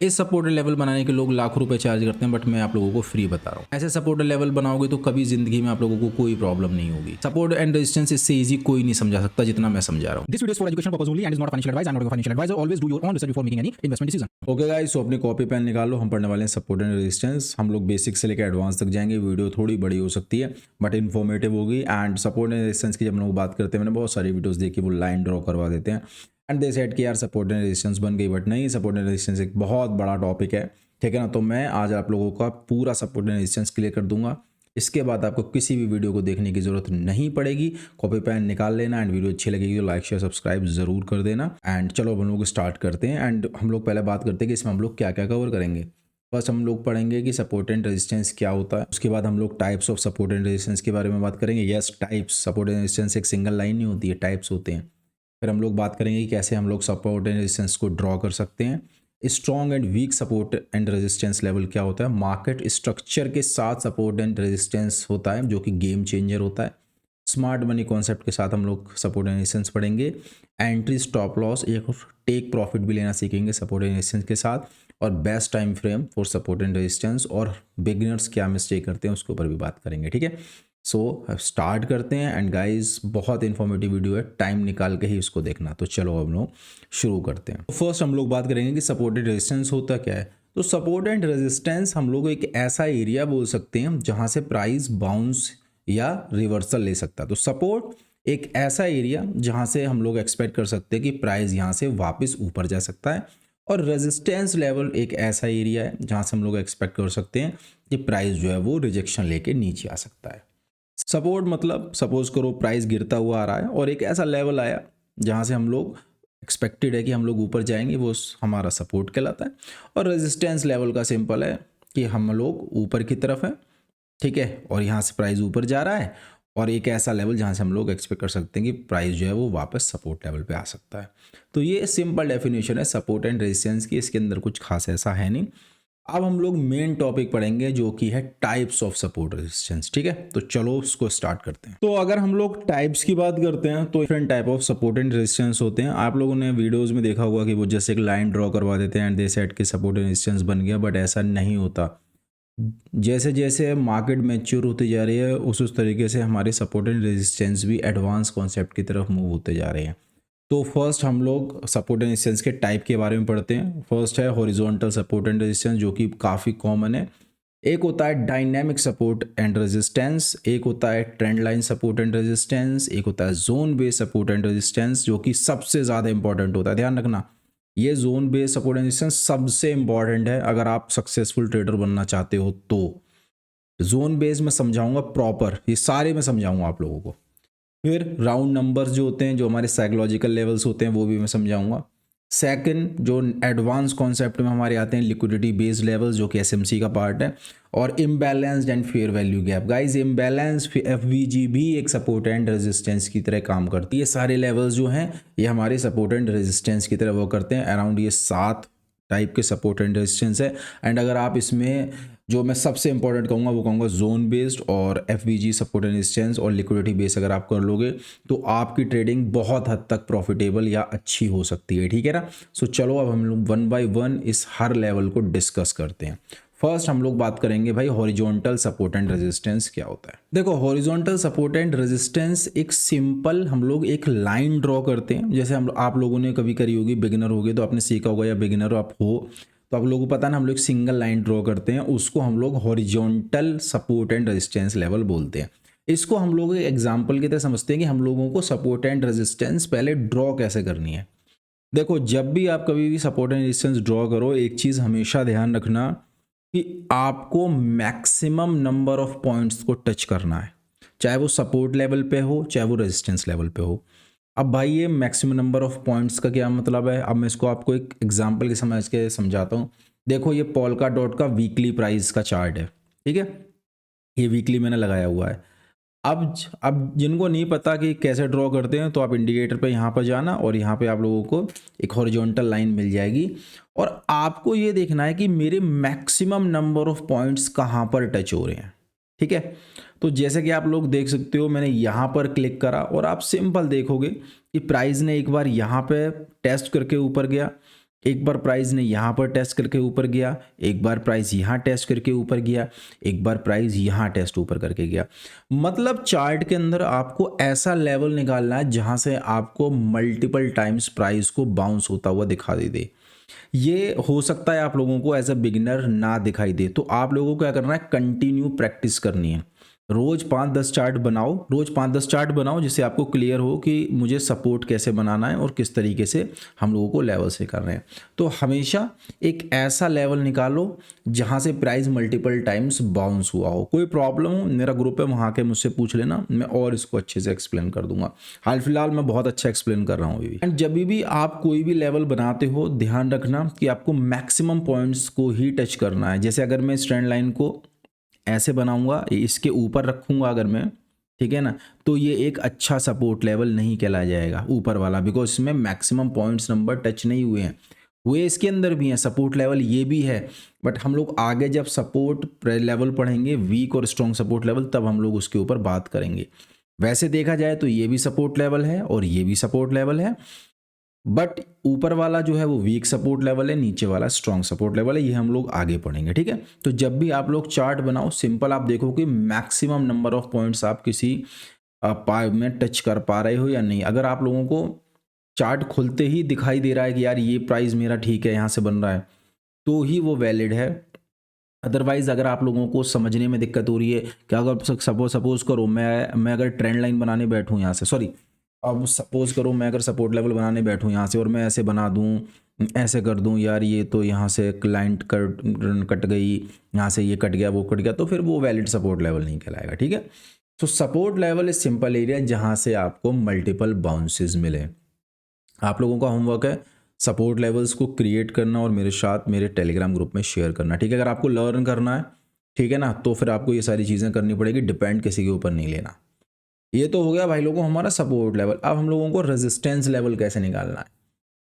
इस supported level बनाने के लोग लाखों रुपए चार्ज करते हैं, बट मैं आप लोगों को फ्री बता रहा हूँ। ऐसे सपोर्टेड लेवल बनाओगे तो कभी जिंदगी में आप लोगों को कोई प्रॉब्लम नहीं होगी। सपोर्ट एंड रेजिस्टेंस इससे इजी कोई नहीं समझा सकता जितना मैं समझा रहा हूँ। This video is for education purpose only and is not a financial advice. I am not a financial advisor. Always do your own research before making any investment decision. Okay guys, so अपनी copy pen निकाल लो। हम पढ़ने वाले हैं support and resistance. हम लोग basic से लेकर एडवांस तक जाएंगे। वीडियो थोड़ी बड़ी हो सकती है बट इन्फॉर्मेटिव होगी। एंड सपोर्ट एंड रेजिस्टेंस की जब हम लोग बात करते हैं, मैंने बहुत सारी वीडियोस देखी, वो लाइन ड्रॉ करवा देते हैं एंड दे सेड कि यार सपोर्ट एंड रेजिस्टेंस बन गई, बट नहीं, सपोर्ट एंड रेजिस्टेंस एक बहुत बड़ा टॉपिक है, ठीक है ना। तो मैं आज आप लोगों का पूरा सपोर्ट एंड रेजिस्टेंस क्लियर कर दूंगा। इसके बाद आपको किसी भी वीडियो को देखने की जरूरत नहीं पड़ेगी। कॉपी पेन निकाल लेना एंड वीडियो अच्छी लगेगी तो लाइक शेयर सब्सक्राइब जरूर कर देना। एंड चलो हम लोग स्टार्ट करते हैं। एंड हम लोग पहले बात करते हैं कि इसमें हम लोग क्या क्या कवर करेंगे। फर्स्ट हम लोग पढ़ेंगे कि सपोर्ट एंड रेजिस्टेंस क्या होता है। उसके बाद हम लोग types of support and resistance के बारे में बात करेंगे। Yes, types. Support and resistance एक सिंगल लाइन नहीं होती है, टाइप्स होते हैं। फिर हम लोग बात करेंगे कि कैसे हम लोग सपोर्ट एंड रेजिस्टेंस को ड्रॉ कर सकते हैं। Strong and weak support and resistance level क्या होता है। मार्केट स्ट्रक्चर के साथ सपोर्ट एंड रेजिस्टेंस होता है जो कि गेम चेंजर होता है। स्मार्ट मनी कॉन्सेप्ट के साथ हम लोग सपोर्ट एंड रेजिस्टेंस पढ़ेंगे। एंट्री, स्टॉप लॉस, एक टेक प्रॉफिट भी लेना सीखेंगे सपोर्ट एंड रेजिस्टेंस के साथ। और best time frame for support and resistance, और बिगिनर्स क्या मिस्टेक करते हैं उसके ऊपर भी बात करेंगे, ठीक है। सो स्टार्ट करते हैं। एंड गाइस, बहुत इंफॉर्मेटिव वीडियो है, टाइम निकाल के ही उसको देखना। तो चलो हम लोग शुरू करते हैं। तो फर्स्ट हम लोग बात करेंगे कि सपोर्ट एंड रेजिस्टेंस होता क्या है। तो सपोर्ट एंड रेजिस्टेंस हम लोग एक ऐसा एरिया बोल सकते हैं जहां से प्राइस बाउंस या रिवर्सल ले सकता है। तो सपोर्ट एक ऐसा एरिया जहां से हम लोग एक्सपेक्ट कर सकते हैं कि प्राइस यहां से वापस ऊपर जा सकता है। और रेजिस्टेंस लेवल एक ऐसा एरिया है जहां से हम लोग एक्सपेक्ट कर सकते हैं कि प्राइस जो है वो रिजेक्शन लेके नीचे आ सकता है। सपोर्ट मतलब सपोज करो प्राइस गिरता हुआ आ रहा है और एक ऐसा लेवल आया जहां से हम लोग एक्सपेक्टेड है कि हम लोग ऊपर जाएंगे, वो हमारा सपोर्ट कहलाता है। और रेजिस्टेंस लेवल का सिंपल है कि हम लोग ऊपर की तरफ है, ठीक है, और यहाँ से प्राइस ऊपर जा रहा है। और एक ऐसा लेवल जहाँ से हम लोग एक्सपेक्ट कर सकते हैं कि प्राइस जो है वो वापस सपोर्ट लेवल पे आ सकता है। तो ये सिंपल डेफिनेशन है सपोर्ट एंड रेजिस्टेंस की, इसके अंदर कुछ खास ऐसा है नहीं। अब हम लोग मेन टॉपिक पढ़ेंगे जो कि है टाइप्स ऑफ सपोर्ट रेजिस्टेंस, ठीक है। तो चलो उसको स्टार्ट करते हैं। तो अगर हम लोग टाइप्स की बात करते हैं तो different type of support and resistance होते हैं। आप लोगों ने वीडियोस में देखा होगा कि वो जैसे एक लाइन ड्रॉ करवा देते हैं एंड दे सेट के सपोर्ट एंड रेजिस्टेंस बन गया, बट ऐसा नहीं होता। जैसे जैसे मार्केट मैच्योर होती जा रही है उस तरीके से हमारे सपोर्ट एंड रेजिस्टेंस भी एडवांस कॉन्सेप्ट की तरफ मूव होते जा रहे हैं। तो फर्स्ट हम लोग सपोर्ट एंड रेजिस्टेंस के टाइप के बारे में पढ़ते हैं। फर्स्ट है हॉरिजॉन्टल सपोर्ट एंड रेजिस्टेंस, जो कि काफ़ी कॉमन है। एक होता है डायनेमिक सपोर्ट एंड रेजिस्टेंस, एक होता है trend line support and resistance, एक होता है zone based support and resistance, जो कि सबसे ज़्यादा इंपॉर्टेंट होता है। ध्यान रखना, ये zone based support and resistance सबसे इंपॉर्टेंट है अगर आप सक्सेसफुल ट्रेडर बनना चाहते हो। तो जोन बेस्ड में समझाऊंगा प्रॉपर, ये सारे में समझाऊंगा आप लोगों को। फिर राउंड नंबर्स जो होते हैं, जो हमारे साइकोलॉजिकल लेवल्स होते हैं, वो भी मैं समझाऊंगा। सेकंड, जो एडवांस कॉन्सेप्ट में हमारे आते हैं लिक्विडिटी बेस्ड लेवल्स, जो कि एसएमसी का पार्ट है। और imbalanced and fair value gap. Guys, imbalance FVG भी एक सपोर्ट एंड रेजिस्टेंस की तरह काम करती है। ये सारे लेवल्स जो हैं ये हमारे सपोर्ट एंड रेजिस्टेंस की तरह वो करते हैं। अराउंड ये 7 टाइप के सपोर्ट एंड रेजिस्टेंस है। एंड अगर आप इसमें जो मैं सबसे इंपॉर्टेंट कहूँगा वो कहूँगा जोन बेस्ड और एफवीजी सपोर्ट एंड रेजिस्टेंस और लिक्विडिटी बेस्ड अगर आप कर लोगे तो आपकी ट्रेडिंग बहुत हद तक प्रॉफिटेबल या अच्छी हो सकती है, ठीक है ना। सो चलो अब हम लोग वन बाय वन इस हर लेवल को डिस्कस करते हैं। फर्स्ट हम लोग बात करेंगे भाई हॉरिजॉन्टल सपोर्ट एंड रेजिस्टेंस क्या होता है। देखो, हॉरिजॉन्टल सपोर्ट एंड रेजिस्टेंस एक सिंपल हम लोग एक लाइन ड्रॉ करते हैं। जैसे हम आप लोगों ने कभी करी होगी, बिगिनर होगे तो आपने सीखा होगा, या बिगिनर आप हो तो आप लोगों को पता ना, हम लोग सिंगल लाइन ड्रॉ करते हैं, उसको हम लोग horizontal support and resistance level बोलते हैं। इसको हम लोग एग्जाम्पल की तरह समझते हैं कि हम लोगों को सपोर्ट एंड रेजिस्टेंस पहले ड्रॉ कैसे करनी है। देखो, जब भी आप कभी भी सपोर्ट एंड रेजिस्टेंस ड्रॉ करो, एक चीज़ हमेशा ध्यान रखना कि आपको मैक्सिमम नंबर ऑफ पॉइंट्स को टच करना है, चाहे वो सपोर्ट लेवल पे हो चाहे वो रेजिस्टेंस लेवल पे हो। अब भाई ये मैक्सिमम नंबर ऑफ पॉइंट्स का क्या मतलब है, अब मैं इसको आपको एक एग्जांपल के समझ के समझाता हूँ। देखो, ये पोल्का डॉट का वीकली प्राइस का चार्ट है, ठीक है, ये वीकली मैंने लगाया हुआ है। अब जिनको नहीं पता कि कैसे ड्रॉ करते हैं तो आप इंडिकेटर पे यहाँ पर जाना और यहाँ पे आप लोगों को एक हॉरिजॉन्टल लाइन मिल जाएगी और आपको ये देखना है कि मेरे मैक्सिमम नंबर ऑफ पॉइंट्स कहाँ पर टच हो रहे हैं, ठीक है। तो जैसे कि आप लोग देख सकते हो, मैंने यहाँ पर क्लिक करा और आप सिंपल देखोगे कि प्राइस ने एक बार यहाँ पे टेस्ट करके ऊपर गया, एक बार प्राइस ने यहाँ पर टेस्ट करके ऊपर गया, एक बार प्राइस यहाँ टेस्ट करके ऊपर गया, एक बार प्राइस यहाँ टेस्ट ऊपर करके गया। मतलब चार्ट के अंदर आपको ऐसा लेवल निकालना है जहाँ से आपको मल्टीपल टाइम्स प्राइस को बाउंस होता हुआ दिखा दे। ये हो सकता है आप लोगों को एज अ बिगिनर ना दिखाई दे, तो आप लोगों को क्या करना है, कंटिन्यू प्रैक्टिस करनी है। रोज 5-10 चार्ट बनाओ, रोज 5-10 चार्ट बनाओ जिससे आपको क्लियर हो कि मुझे सपोर्ट कैसे बनाना है और किस तरीके से हम लोगों को लेवल से कर रहे हैं। तो हमेशा एक ऐसा लेवल निकालो जहां से प्राइस मल्टीपल टाइम्स बाउंस हुआ हो। कोई प्रॉब्लम हो, मेरा ग्रुप है वहां के, मुझसे पूछ लेना, मैं और इसको अच्छे से एक्सप्लेन कर दूंगा। हाल फिलहाल मैं बहुत अच्छा एक्सप्लेन कर रहा हूँ अभी। एंड जब भी आप कोई भी लेवल बनाते हो ध्यान रखना कि आपको मैक्सिमम पॉइंट्स को ही टच करना है। जैसे अगर मैं स्ट्रेंड लाइन को ऐसे बनाऊंगा, इसके ऊपर रखूंगा अगर मैं, ठीक है ना, तो ये एक अच्छा सपोर्ट लेवल नहीं कहला जाएगा ऊपर वाला, बिकॉज इसमें मैक्सिमम पॉइंट्स नंबर टच नहीं हुए हैं। हुए इसके अंदर भी हैं, सपोर्ट लेवल ये भी है, बट हम लोग आगे जब सपोर्ट लेवल पढ़ेंगे, वीक और स्ट्रॉन्ग सपोर्ट लेवल, तब हम लोग उसके ऊपर बात करेंगे। वैसे देखा जाए तो ये भी सपोर्ट लेवल है और ये भी सपोर्ट लेवल है, बट ऊपर वाला जो है वो वीक सपोर्ट लेवल है, नीचे वाला स्ट्रॉन्ग सपोर्ट लेवल है। ये हम लोग आगे पढ़ेंगे, ठीक है। तो जब भी आप लोग चार्ट बनाओ, सिंपल आप देखो कि मैक्सिमम नंबर ऑफ पॉइंट्स आप किसी पार्ट में टच कर पा रहे हो या नहीं। अगर आप लोगों को चार्ट खुलते ही दिखाई दे रहा है कि यार ये प्राइस मेरा ठीक है, यहाँ से बन रहा है, तो ही वो वैलिड है। अदरवाइज अगर आप लोगों को समझने में दिक्कत हो रही है कि अगर सपोज करो मैं अगर ट्रेंड लाइन बनाने बैठूँ यहाँ से, सॉरी, अब सपोज करो मैं अगर सपोर्ट लेवल बनाने बैठूँ यहाँ से और मैं ऐसे बना दूँ, ऐसे कर दूँ, यार ये तो यहाँ से एक लाइन कट गई, यहाँ से ये कट गया, वो कट गया, तो फिर वो वैलिड सपोर्ट लेवल नहीं कहलाएगा, ठीक है। तो support level is simple area जहाँ से आपको मल्टीपल बाउंसेस मिले। आप लोगों का होमवर्क है सपोर्ट लेवल्स को क्रिएट करना और मेरे साथ मेरे टेलीग्राम ग्रुप में शेयर करना, ठीक है। अगर आपको लर्न करना है, ठीक है ना, तो फिर आपको ये सारी चीज़ें करनी पड़ेगी, डिपेंड किसी के ऊपर नहीं लेना। ये तो हो गया भाई लोगों हमारा सपोर्ट लेवल। अब हम लोगों को रेजिस्टेंस लेवल कैसे निकालना है।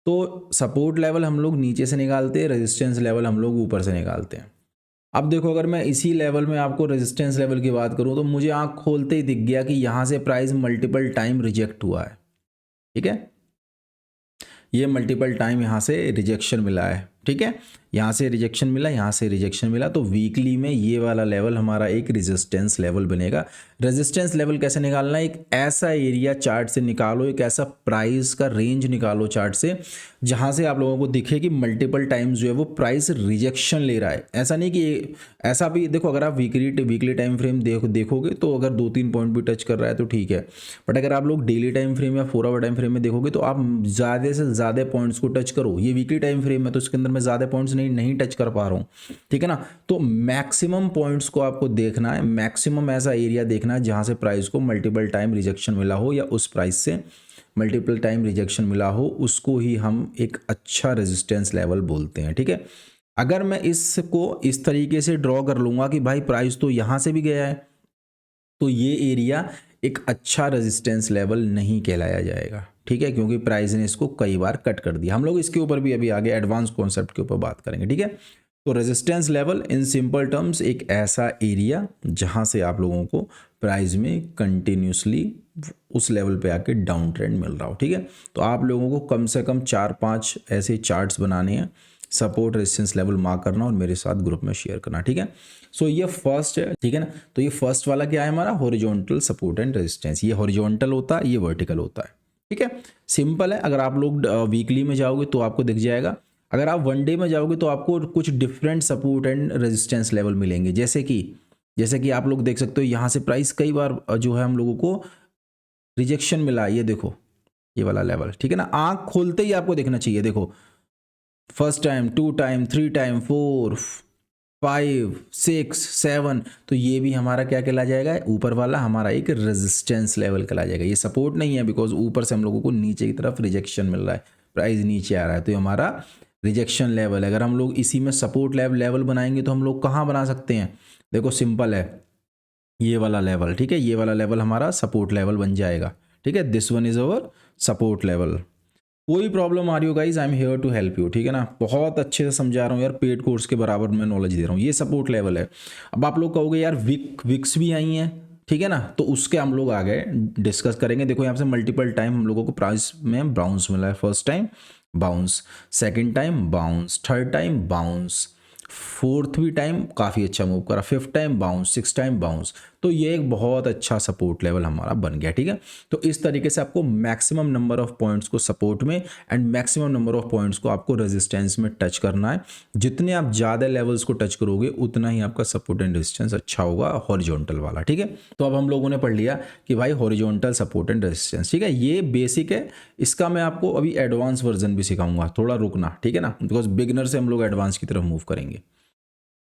तो सपोर्ट लेवल हम लोग नीचे से निकालते हैं, रेजिस्टेंस लेवल हम लोग ऊपर से निकालते हैं। अब देखो अगर मैं इसी लेवल में आपको रेजिस्टेंस लेवल की बात करूं तो मुझे आंख खोलते ही दिख गया कि यहां से प्राइस मल्टीपल टाइम रिजेक्ट हुआ है, ठीक है। ये मल्टीपल टाइम यहाँ से रिजेक्शन मिला है, ठीक है, यहाँ से रिजेक्शन मिला, यहाँ से रिजेक्शन मिला, तो वीकली में ये वाला लेवल हमारा एक रेजिस्टेंस लेवल बनेगा। रेजिस्टेंस लेवल कैसे निकालना है, एक ऐसा एरिया चार्ट से निकालो, एक ऐसा प्राइस का रेंज निकालो चार्ट से जहाँ से आप लोगों को दिखे कि मल्टीपल टाइम्स जो है वो प्राइस रिजेक्शन ले रहा है। ऐसा नहीं कि ऐसा भी देखो, अगर आप वीकली टाइम फ्रेम देखोगे तो अगर 2-3 पॉइंट भी टच कर रहा है तो ठीक है, बट अगर आप लोग डेली टाइम फ्रेम या 4 आवर टाइम फ्रेम में देखोगे तो आप ज़्यादा से ज़्यादा पॉइंट्स को टच करो। ये वीकली टाइम फ्रेम है तो इसके अंदर मैं ज़्यादा पॉइंट्स नहीं टच कर पा रहा हूँ, ठीक है ना। तो मैक्सिमम पॉइंट्स को आपको देखना है, मैक्सिमम ऐसा एरिया देखना है जहाँ से प्राइस को मल्टीपल टाइम रिजेक्शन मिला हो या उस प्राइस से मल्टीपल टाइम रिजेक्शन मिला हो, उसको ही हम एक अच्छा रेजिस्टेंस लेवल बोलते हैं, ठीक है। अगर मैं इसको इस तरीके से ड्रॉ कर लूँगा कि भाई प्राइस तो यहाँ से भी गया है, तो ये एरिया एक अच्छा रेजिस्टेंस लेवल नहीं कहलाया जाएगा, ठीक है, क्योंकि प्राइस ने इसको कई बार कट कर दिया। हम लोग इसके ऊपर भी अभी आगे एडवांस कॉन्सेप्ट के ऊपर बात करेंगे, ठीक है। तो resistance level in simple terms एक ऐसा एरिया जहां से आप लोगों को प्राइस में कंटिन्यूसली उस लेवल पे आके डाउन ट्रेंड मिल रहा हो, ठीक है। तो आप लोगों को कम से कम 4-5 ऐसे चार्ट्स बनाने हैं, सपोर्ट रेजिस्टेंस लेवल मार्क करना और मेरे साथ ग्रुप में शेयर करना, ठीक है। सो ये फर्स्ट है, ठीक है ना। तो ये फर्स्ट वाला क्या है हमारा, हॉरिजॉन्टल सपोर्ट एंड रेजिस्टेंस। ये हॉरिजॉन्टल होता है, ये वर्टिकल होता है, ठीक है, सिंपल है। अगर आप लोग वीकली में जाओगे तो आपको दिख जाएगा, अगर आप वन डे में जाओगे तो आपको कुछ different support and resistance level मिलेंगे। जैसे कि आप लोग देख सकते हो यहाँ से प्राइस कई बार जो है हम लोगों को रिजेक्शन मिला, ये देखो ये वाला लेवल, ठीक है ना। आंख खोलते ही आपको देखना चाहिए, देखो फर्स्ट टाइम, 2 टाइम, 3 टाइम, 4, 5, 6, 7, तो ये भी हमारा क्या कहला जाएगा, ऊपर वाला हमारा एक रेजिस्टेंस लेवल कहला जाएगा। ये सपोर्ट नहीं है बिकॉज ऊपर से हम लोगों को नीचे की तरफ रिजेक्शन मिल रहा है, प्राइस नीचे आ रहा है, तो ये हमारा रिजेक्शन लेवल है। अगर हम लोग इसी में सपोर्ट लेवल बनाएंगे तो हम लोग कहाँ बना सकते हैं, देखो सिंपल है, ये वाला लेवल, ठीक है, ये वाला लेवल हमारा सपोर्ट लेवल बन जाएगा, ठीक है। This one is our support level. कोई प्रॉब्लम आ रही हो guys, I am here to help you, ठीक है ना। बहुत अच्छे से समझा रहा हूँ यार, पेड कोर्स के बराबर मैं नॉलेज दे रहा हूँ। ये सपोर्ट लेवल है। अब आप लोग कहोगे यार विक्स भी आई हैं, ठीक है ना, तो उसके हम लोग आगे डिस्कस करेंगे। देखो यहाँ से मल्टीपल टाइम हम लोगों को प्राइस में बाउंस मिला है, first time bounce, second time bounce, third time bounce, fourth भी टाइम काफ़ी अच्छा मूव करा, fifth time bounce, six time bounce. तो ये एक बहुत अच्छा सपोर्ट लेवल हमारा बन गया, ठीक है। तो इस तरीके से आपको मैक्सिमम नंबर ऑफ पॉइंट्स को सपोर्ट में and maximum number of points को आपको रेजिस्टेंस में टच करना है। जितने आप ज़्यादा लेवल्स को टच करोगे उतना ही आपका सपोर्ट एंड रेजिस्टेंस अच्छा होगा, हॉरिजॉन्टल वाला, ठीक है। तो अब हम लोगों ने पढ़ लिया कि भाई हॉरिजॉन्टल सपोर्ट एंड रेजिस्टेंस, ठीक है, ये बेसिक है। इसका मैं आपको अभी एडवांस वर्जन भी सिखाऊंगा, थोड़ा रुकना, ठीक है ना, बिकॉज बिगिनर से हम लोग एडवांस की तरफ मूव करेंगे।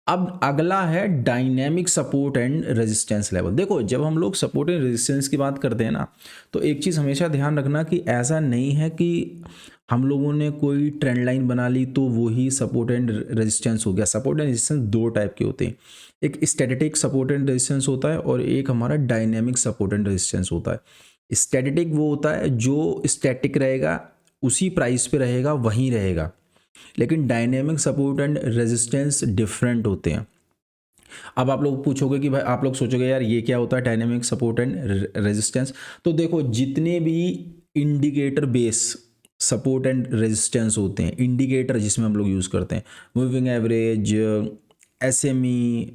अब अगला है dynamic support and resistance level. देखो जब हम लोग सपोर्ट एंड रेजिस्टेंस की बात करते हैं ना, तो एक चीज़ हमेशा ध्यान रखना कि ऐसा नहीं है कि हम लोगों ने कोई ट्रेंड लाइन बना ली तो वो ही सपोर्ट एंड रेजिस्टेंस हो गया। सपोर्ट एंड रेजिस्टेंस दो टाइप के होते हैं, एक स्टैटिक सपोर्ट एंड रेजिस्टेंस होता है और एक हमारा डायनेमिक सपोर्ट एंड रेजिस्टेंस होता है। स्टैटिक वो होता है जो स्टैटिक रहेगा, उसी प्राइस पे रहेगा, वहीं रहेगा। लेकिन dynamic support and resistance different होते हैं। अब आप लोग पूछोगे कि भाई, आप लोग सोचोगे यार ये क्या होता है डायनेमिक सपोर्ट एंड रेजिस्टेंस। तो देखो जितने भी indicator base support and resistance होते हैं, इंडिकेटर जिसमें हम लोग यूज़ करते हैं, moving average, SME,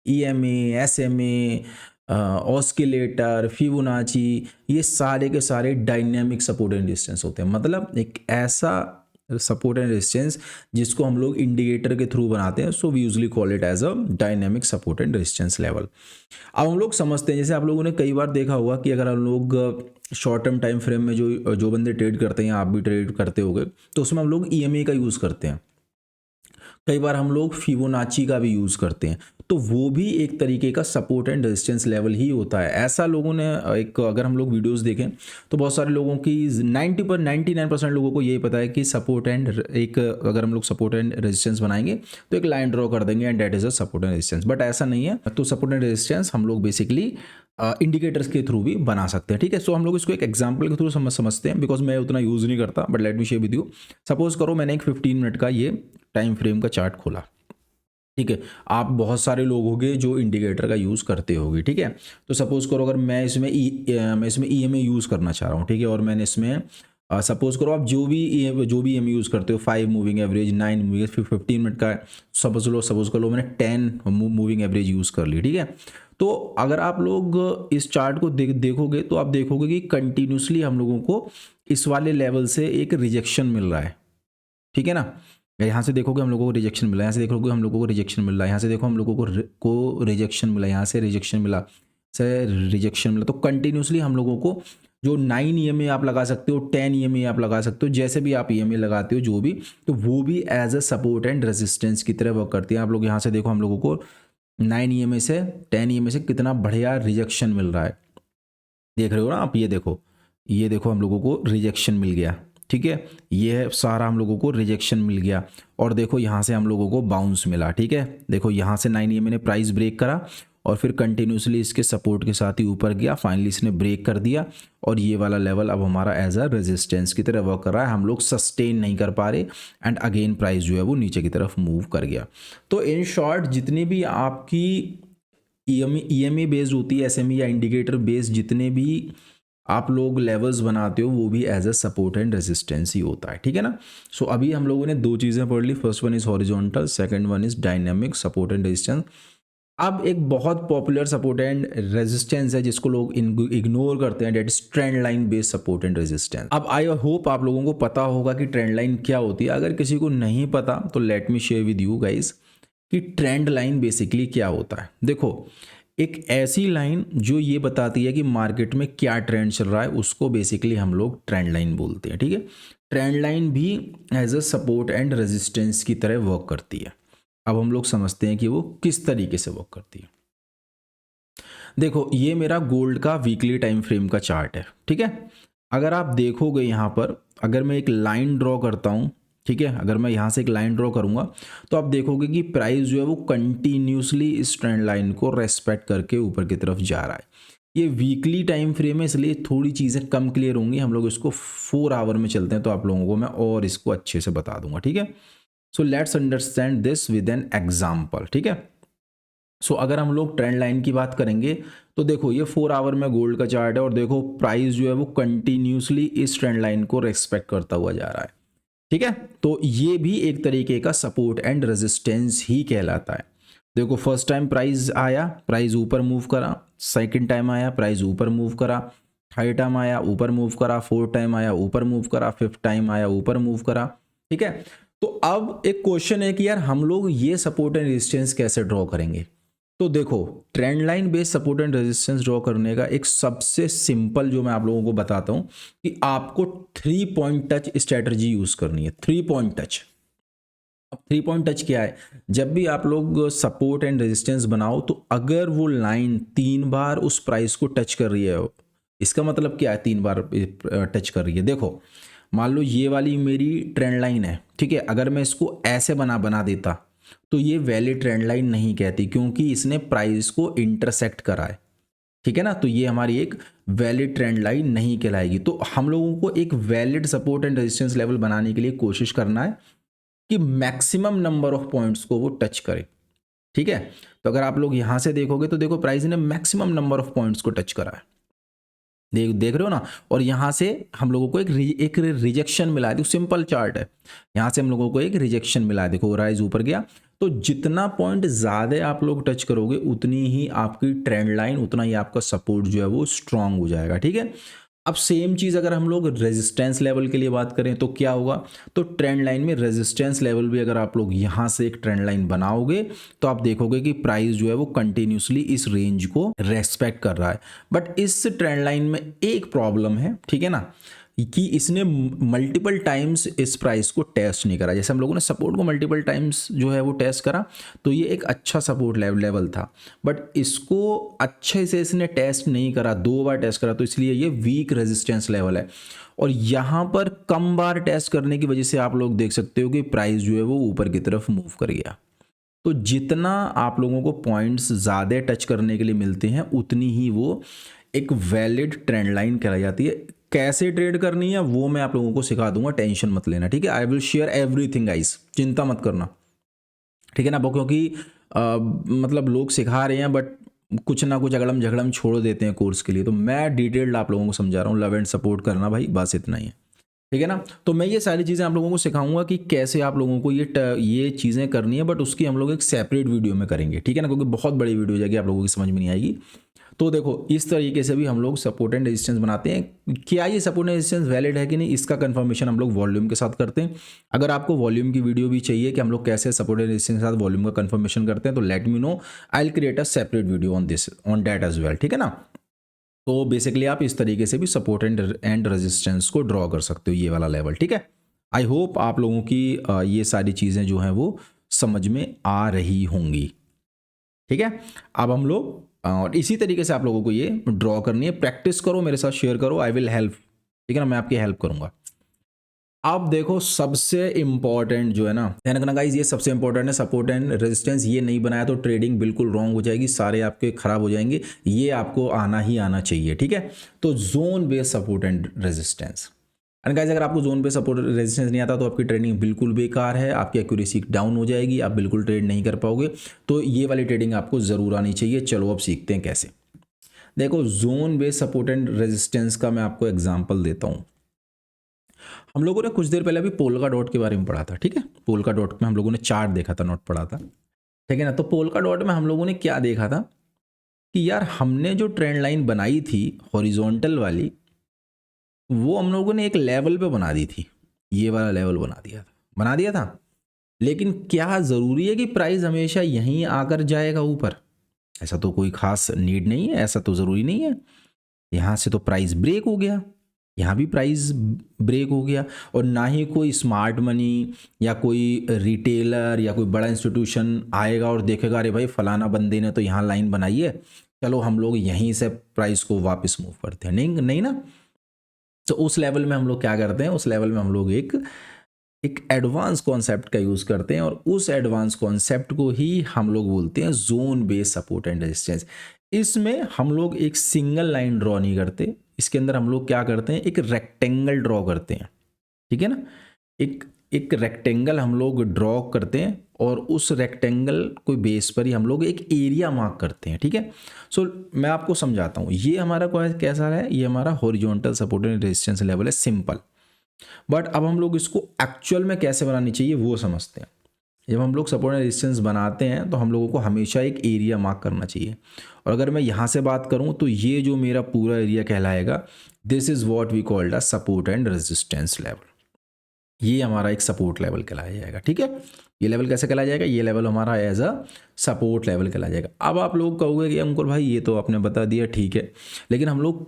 EMA, SMA, oscillator, Fibonacci, ये सारे के सारे डायनेमिक सपोर्ट एंड रेजिस्टेंस होते हैं। मतलब एक ऐसा सपोर्ट एंड रेजिस्टेंस जिसको हम लोग इंडिकेटर के थ्रू बनाते हैं, so we usually call it as a dynamic support and resistance level. अब हम लोग समझते हैं, जैसे आप लोगों ने कई बार देखा होगा कि अगर हम लोग शॉर्ट टर्म टाइम फ्रेम में जो बंदे ट्रेड करते हैं, आप भी ट्रेड करते होगे, तो उसमें हम लोग ईएमए का यूज़ करते हैं, कई बार हम लोग फिबोनाची का भी यूज़ करते हैं। तो वो भी एक तरीके का सपोर्ट एंड रेजिस्टेंस लेवल ही होता है। ऐसा लोगों ने एक, अगर हम लोग वीडियोस देखें तो बहुत सारे लोगों की 99% लोगों को यही पता है कि सपोर्ट एंड एक, अगर हम लोग सपोर्ट एंड रेजिस्टेंस बनाएंगे तो एक लाइन ड्रॉ कर देंगे and that is a support and resistance, but ऐसा नहीं है। तो सपोर्ट एंड रेजिस्टेंस हम लोग बेसिकली इंडिकेटर्स के थ्रू भी बना सकते हैं, ठीक है। सो हम लोग इसको एक एग्जाम्पल के थ्रू समझते हैं, बिकॉज मैं उतना यूज़ नहीं करता, but let me share with you. Suppose करो मैंने एक 15 मिनट का ये टाइम फ्रेम का चार्ट खोला, ठीक है। आप बहुत सारे लोग होंगे जो इंडिकेटर का यूज़ करते होंगे, ठीक है। तो सपोज करो अगर मैं इसमें ईएमए यूज़ करना चाह रहा हूँ, ठीक है, और मैंने इसमें सपोज करो आप जो भी ईएमए यूज़ करते हो, 5 मूविंग एवरेज, 9 मूविंग, 15 मिनट का सपोज कर लो मैंने 10 मूविंग एवरेज यूज़ कर ली, ठीक है। तो अगर आप लोग इस चार्ट को देखोगे तो आप देखोगे कि कंटिन्यूसली हम लोगों को इस वाले लेवल से एक रिजेक्शन मिल रहा है, ठीक है ना। यहाँ से देखोगे हम लोगों को रिजेक्शन मिला, यहाँ से देखोगे हम लोगों को रिजेक्शन मिल रहा है, यहाँ से देखो हम लोगों को रिजेक्शन मिला, यहाँ से रिजेक्शन मिला, से रिजेक्शन मिला। तो कंटिन्यूसली हम लोगों को जो 9 ईएमए आप लगा सकते हो, 10 ईएमए आप लगा सकते हो, जैसे भी आप ईएमए लगाते हो जो भी, तो वो भी as a support and resistance की तरह वर्क करती है। आप लोग यहाँ से देखो हम लोगों को 9 ईएमए से 10 ईएमए से कितना बढ़िया रिजेक्शन मिल रहा है, देख रहे हो ना आप। ये देखो हम लोगों को रिजेक्शन मिल गया, ठीक है, ये सारा हम लोगों को रिजेक्शन मिल गया। और देखो यहाँ से हम लोगों को बाउंस मिला, ठीक है। देखो यहाँ से 9 ईएमए ने प्राइस ब्रेक करा और फिर कंटिन्यूसली इसके सपोर्ट के साथ ही ऊपर गया, फाइनली इसने ब्रेक कर दिया और ये वाला लेवल अब हमारा एज अ रेजिस्टेंस की तरह वर्क कर रहा है। हम लोग सस्टेन नहीं कर पा रहे एंड अगेन प्राइस जो है वो नीचे की तरफ मूव कर गया। तो इन शॉर्ट जितनी भी आपकी ईएमए बेस्ड होती है, एसएमई या इंडिकेटर बेस्ड जितने भी आप लोग लेवल्स बनाते हो, वो भी as a support and resistance ही होता है, ठीक है ना। सो अभी हम लोगों ने दो चीज़ें पढ़ ली, first one is horizontal, second one is dynamic support and resistance. अब एक बहुत पॉपुलर सपोर्ट एंड रेजिस्टेंस है जिसको लोग इग्नोर करते हैं, that is trend line based support and resistance. अब आई होप आप लोगों को पता होगा कि ट्रेंड लाइन क्या होती है। अगर किसी को नहीं पता तो let me share with you guys कि ट्रेंड लाइन बेसिकली क्या होता है। देखो एक ऐसी लाइन जो ये बताती है कि मार्केट में क्या ट्रेंड चल रहा है, उसको बेसिकली हम लोग ट्रेंड लाइन बोलते हैं, ठीक है। ट्रेंड लाइन भी as a support and resistance की तरह वर्क करती है। अब हम लोग समझते हैं कि वो किस तरीके से वर्क करती है। देखो ये मेरा गोल्ड का वीकली टाइम फ्रेम का चार्ट है, ठीक है। अगर आप देखोगे यहाँ पर, अगर मैं एक लाइन ड्रॉ करता हूँ, ठीक है, अगर मैं यहाँ से एक लाइन ड्रॉ करूँगा तो आप देखोगे कि प्राइस जो है वो कंटिन्यूसली इस ट्रेंड लाइन को रेस्पेक्ट करके ऊपर की तरफ जा रहा है। ये वीकली टाइम फ्रेम है इसलिए थोड़ी चीज़ें कम क्लियर होंगी। हम लोग इसको 4 आवर में चलते हैं तो आप लोगों को मैं और इसको अच्छे से बता दूंगा, ठीक है। So let's understand this with an example, ठीक है। सो अगर हम लोग ट्रेंड लाइन की बात करेंगे तो देखो ये 4 आवर में गोल्ड का चार्ट है और देखो प्राइस जो है वो कंटिन्यूसली इस ट्रेंड लाइन को रेस्पेक्ट करता हुआ जा रहा है, ठीक है, तो ये भी एक तरीके का सपोर्ट एंड रेजिस्टेंस ही कहलाता है। देखो फर्स्ट टाइम प्राइस आया, प्राइस ऊपर मूव करा, सेकंड टाइम आया प्राइस ऊपर मूव करा, थर्ड टाइम आया ऊपर मूव करा, फोर्थ टाइम आया ऊपर मूव करा, फिफ्थ टाइम आया ऊपर मूव करा। ठीक है, तो अब एक क्वेश्चन है कि यार हम लोग ये सपोर्ट एंड रेजिस्टेंस कैसे ड्रॉ करेंगे। तो देखो trend line based support and resistance draw करने का एक सबसे सिंपल जो मैं आप लोगों को बताता हूं कि आपको 3 पॉइंट टच स्ट्रेटजी यूज करनी है। 3 पॉइंट टच। अब 3 पॉइंट टच क्या है, जब भी आप लोग सपोर्ट एंड रेजिस्टेंस बनाओ तो अगर वो लाइन 3 बार उस प्राइस को टच कर रही है, इसका मतलब क्या है 3 बार टच कर रही है। देखो मान लो ये वाली मेरी ट्रेंड लाइन है, ठीक है, अगर मैं इसको ऐसे बना देता तो ये वैलिड ट्रेंड लाइन नहीं कहती क्योंकि इसने प्राइस को इंटरसेक्ट करा है। ठीक है ना, तो ये हमारी एक वैलिड ट्रेंड लाइन नहीं कहलाएगी। तो हम लोगों को एक valid support and resistance level बनाने के लिए कोशिश करना है कि मैक्सिमम नंबर ऑफ पॉइंट्स को वो टच करे। ठीक है, तो अगर आप लोग यहां से देखोगे तो देखो प्राइस ने मैक्सिमम नंबर ऑफ पॉइंट्स को टच करा है, देख रहे हो ना। और यहां से हम लोगों को एक रिजेक्शन मिला है। देखो सिंपल चार्ट है, यहां से हम लोगों को एक रिजेक्शन मिला है। देखो राइज ऊपर गया, तो जितना पॉइंट ज्यादा आप लोग टच करोगे उतनी ही आपकी ट्रेंड लाइन, उतना ही आपका सपोर्ट जो है वो स्ट्रांग हो जाएगा। ठीक है, अब सेम चीज अगर हम लोग रेजिस्टेंस लेवल के लिए बात करें तो क्या होगा, तो ट्रेंड लाइन में रेजिस्टेंस लेवल भी अगर आप लोग यहां से एक ट्रेंड लाइन बनाओगे तो आप देखोगे कि प्राइस जो है वो कंटिन्यूसली इस रेंज को रेस्पेक्ट कर रहा है। बट इस ट्रेंड लाइन में एक प्रॉब्लम है, ठीक है ना, कि इसने मल्टीपल टाइम्स इस प्राइस को टेस्ट नहीं करा। जैसे हम लोगों ने सपोर्ट को मल्टीपल टाइम्स जो है वो टेस्ट करा तो ये एक अच्छा सपोर्ट लेवल था, बट इसको अच्छे से इसने टेस्ट नहीं करा, 2 बार टेस्ट करा, तो इसलिए ये वीक रेजिस्टेंस लेवल है। और यहाँ पर कम बार टेस्ट करने की वजह से आप लोग देख सकते हो कि प्राइस जो है वो ऊपर की तरफ मूव कर गया। तो जितना आप लोगों को पॉइंट्स ज़्यादा टच करने के लिए मिलते हैं उतनी ही वो एक वैलिड ट्रेंड लाइन कहलाई जाती है। कैसे ट्रेड करनी है वो मैं आप लोगों को सिखा दूंगा, टेंशन मत लेना। ठीक है, I will share everything guys, चिंता मत करना। ठीक है ना, क्योंकि मतलब लोग सिखा रहे हैं बट कुछ ना कुछ अगड़म झगड़म छोड़ देते हैं कोर्स के लिए, तो मैं डिटेल्ड आप लोगों को समझा रहा हूँ। लव एंड सपोर्ट करना भाई, बस इतना ही है। ठीक है ना, तो मैं ये सारी चीज़ें आप लोगों को सिखाऊंगा कि कैसे आप लोगों को ये चीज़ें करनी है, बट उसकी हम लोग एक सेपरेट वीडियो में करेंगे। ठीक है ना, क्योंकि बहुत बड़ी वीडियो हो जाएगी, आप लोगों की समझ में नहीं आएगी। तो देखो इस तरीके से भी हम लोग सपोर्ट एंड रेजिस्टेंस बनाते हैं। क्या ये सपोर्ट एंड रेजिस्टेंस वैलिड है कि नहीं, इसका कंफर्मेशन हम लोग वॉल्यूम के साथ करते हैं। अगर आपको वॉल्यूम की वीडियो भी चाहिए कि हम लोग कैसे सपोर्ट एंड रेजिस्टेंस के साथ वॉल्यूम का कंफर्मेशन करते हैं, तो let me know, I will create a separate video on this, on that as well. ठीक है ना, तो बेसिकली आप इस तरीके से भी सपोर्ट एंड रेजिस्टेंस को ड्रॉ कर सकते हो, ये वाला लेवल। ठीक है, आई होप आप लोगों की ये सारी चीज़ें जो हैं वो समझ में आ रही होंगी। ठीक है, अब हम लोग और इसी तरीके से आप लोगों को ये ड्रॉ करनी है। प्रैक्टिस करो, मेरे साथ शेयर करो, आई विल हेल्प। ठीक है ना, मैं आपकी हेल्प करूंगा। अब देखो सबसे इंपॉर्टेंट जो है ना, ध्यान रखना गाइस, ये सबसे इंपॉर्टेंट है। सपोर्ट एंड रेजिस्टेंस ये नहीं बनाया तो ट्रेडिंग बिल्कुल रॉन्ग हो जाएगी, सारे आपके खराब हो जाएंगे। ये आपको आना ही आना चाहिए। ठीक है, तो zone based support and resistance. And guys अगर आपको जोन पे सपोर्ट रेजिस्टेंस नहीं आता तो आपकी ट्रेडिंग बिल्कुल बेकार है, आपकी एक्यूरेसी डाउन हो जाएगी, आप बिल्कुल ट्रेड नहीं कर पाओगे। तो ये वाली ट्रेडिंग आपको ज़रूर आनी चाहिए। चलो अब सीखते हैं कैसे। देखो zone based support and resistance का मैं आपको एग्जांपल देता हूँ। हम लोगों ने कुछ देर पहले अभी पोल्का डॉट के बारे में पढ़ा था। ठीक है, पोल्का डॉट में हम लोगों ने चार्ट देखा था, नोट पढ़ा था। ठीक है ना, तो पोल्का डॉट में हम लोगों ने क्या देखा था कि यार हमने जो ट्रेंड लाइन बनाई थी हॉरिजॉन्टल वाली, वो हम लोगों ने एक लेवल पे बना दी थी, ये वाला लेवल बना दिया था। लेकिन क्या ज़रूरी है कि प्राइस हमेशा यहीं आकर जाएगा ऊपर? ऐसा तो कोई खास नीड नहीं है, ऐसा तो ज़रूरी नहीं है। यहाँ से तो प्राइस ब्रेक हो गया, यहाँ भी प्राइस ब्रेक हो गया, और ना ही कोई स्मार्ट मनी या कोई रिटेलर या कोई बड़ा इंस्टीट्यूशन आएगा और देखेगा अरे भाई फलाना बंदे ने तो यहाँ लाइन बनाई है, चलो हम लोग यहीं से प्राइस को वापस मूव करते हैं। नहीं ना। तो उस लेवल में हम लोग क्या करते हैं, उस लेवल में हम लोग एक एडवांस कॉन्सेप्ट का यूज़ करते हैं, और उस एडवांस कॉन्सेप्ट को ही हम लोग बोलते हैं zone based support and resistance. इसमें हम लोग एक सिंगल लाइन ड्रॉ नहीं करते, इसके अंदर हम लोग क्या करते हैं, एक रेक्टेंगल ड्रॉ करते हैं। ठीक है ना, एक रेक्टेंगल हम लोग ड्रॉ करते हैं, और उस रेक्टेंगल को बेस पर ही हम लोग एक एरिया मार्क करते हैं। ठीक है, सो मैं आपको समझाता हूँ। ये हमारा कैसा है, ये हमारा horizontal support and resistance level है, सिंपल। बट अब हम लोग इसको एक्चुअल में कैसे बनानी चाहिए वो समझते हैं। जब हम लोग सपोर्ट एंड रेजिस्टेंस बनाते हैं तो हम लोगों को हमेशा एक एरिया मार्क करना चाहिए। और अगर मैं यहाँ से बात करूँ तो ये जो मेरा पूरा एरिया कहलाएगा, this is what we called a support and resistance level. ये हमारा एक सपोर्ट लेवल कहलाया जाएगा, ठीक है। ये लेवल कैसे कहलाया जाएगा, ये लेवल हमारा एज अ सपोर्ट लेवल कहलाया जाएगा। अब आप लोग कहोगे कि अंकुर भाई ये तो आपने बता दिया, ठीक है, लेकिन हम लोग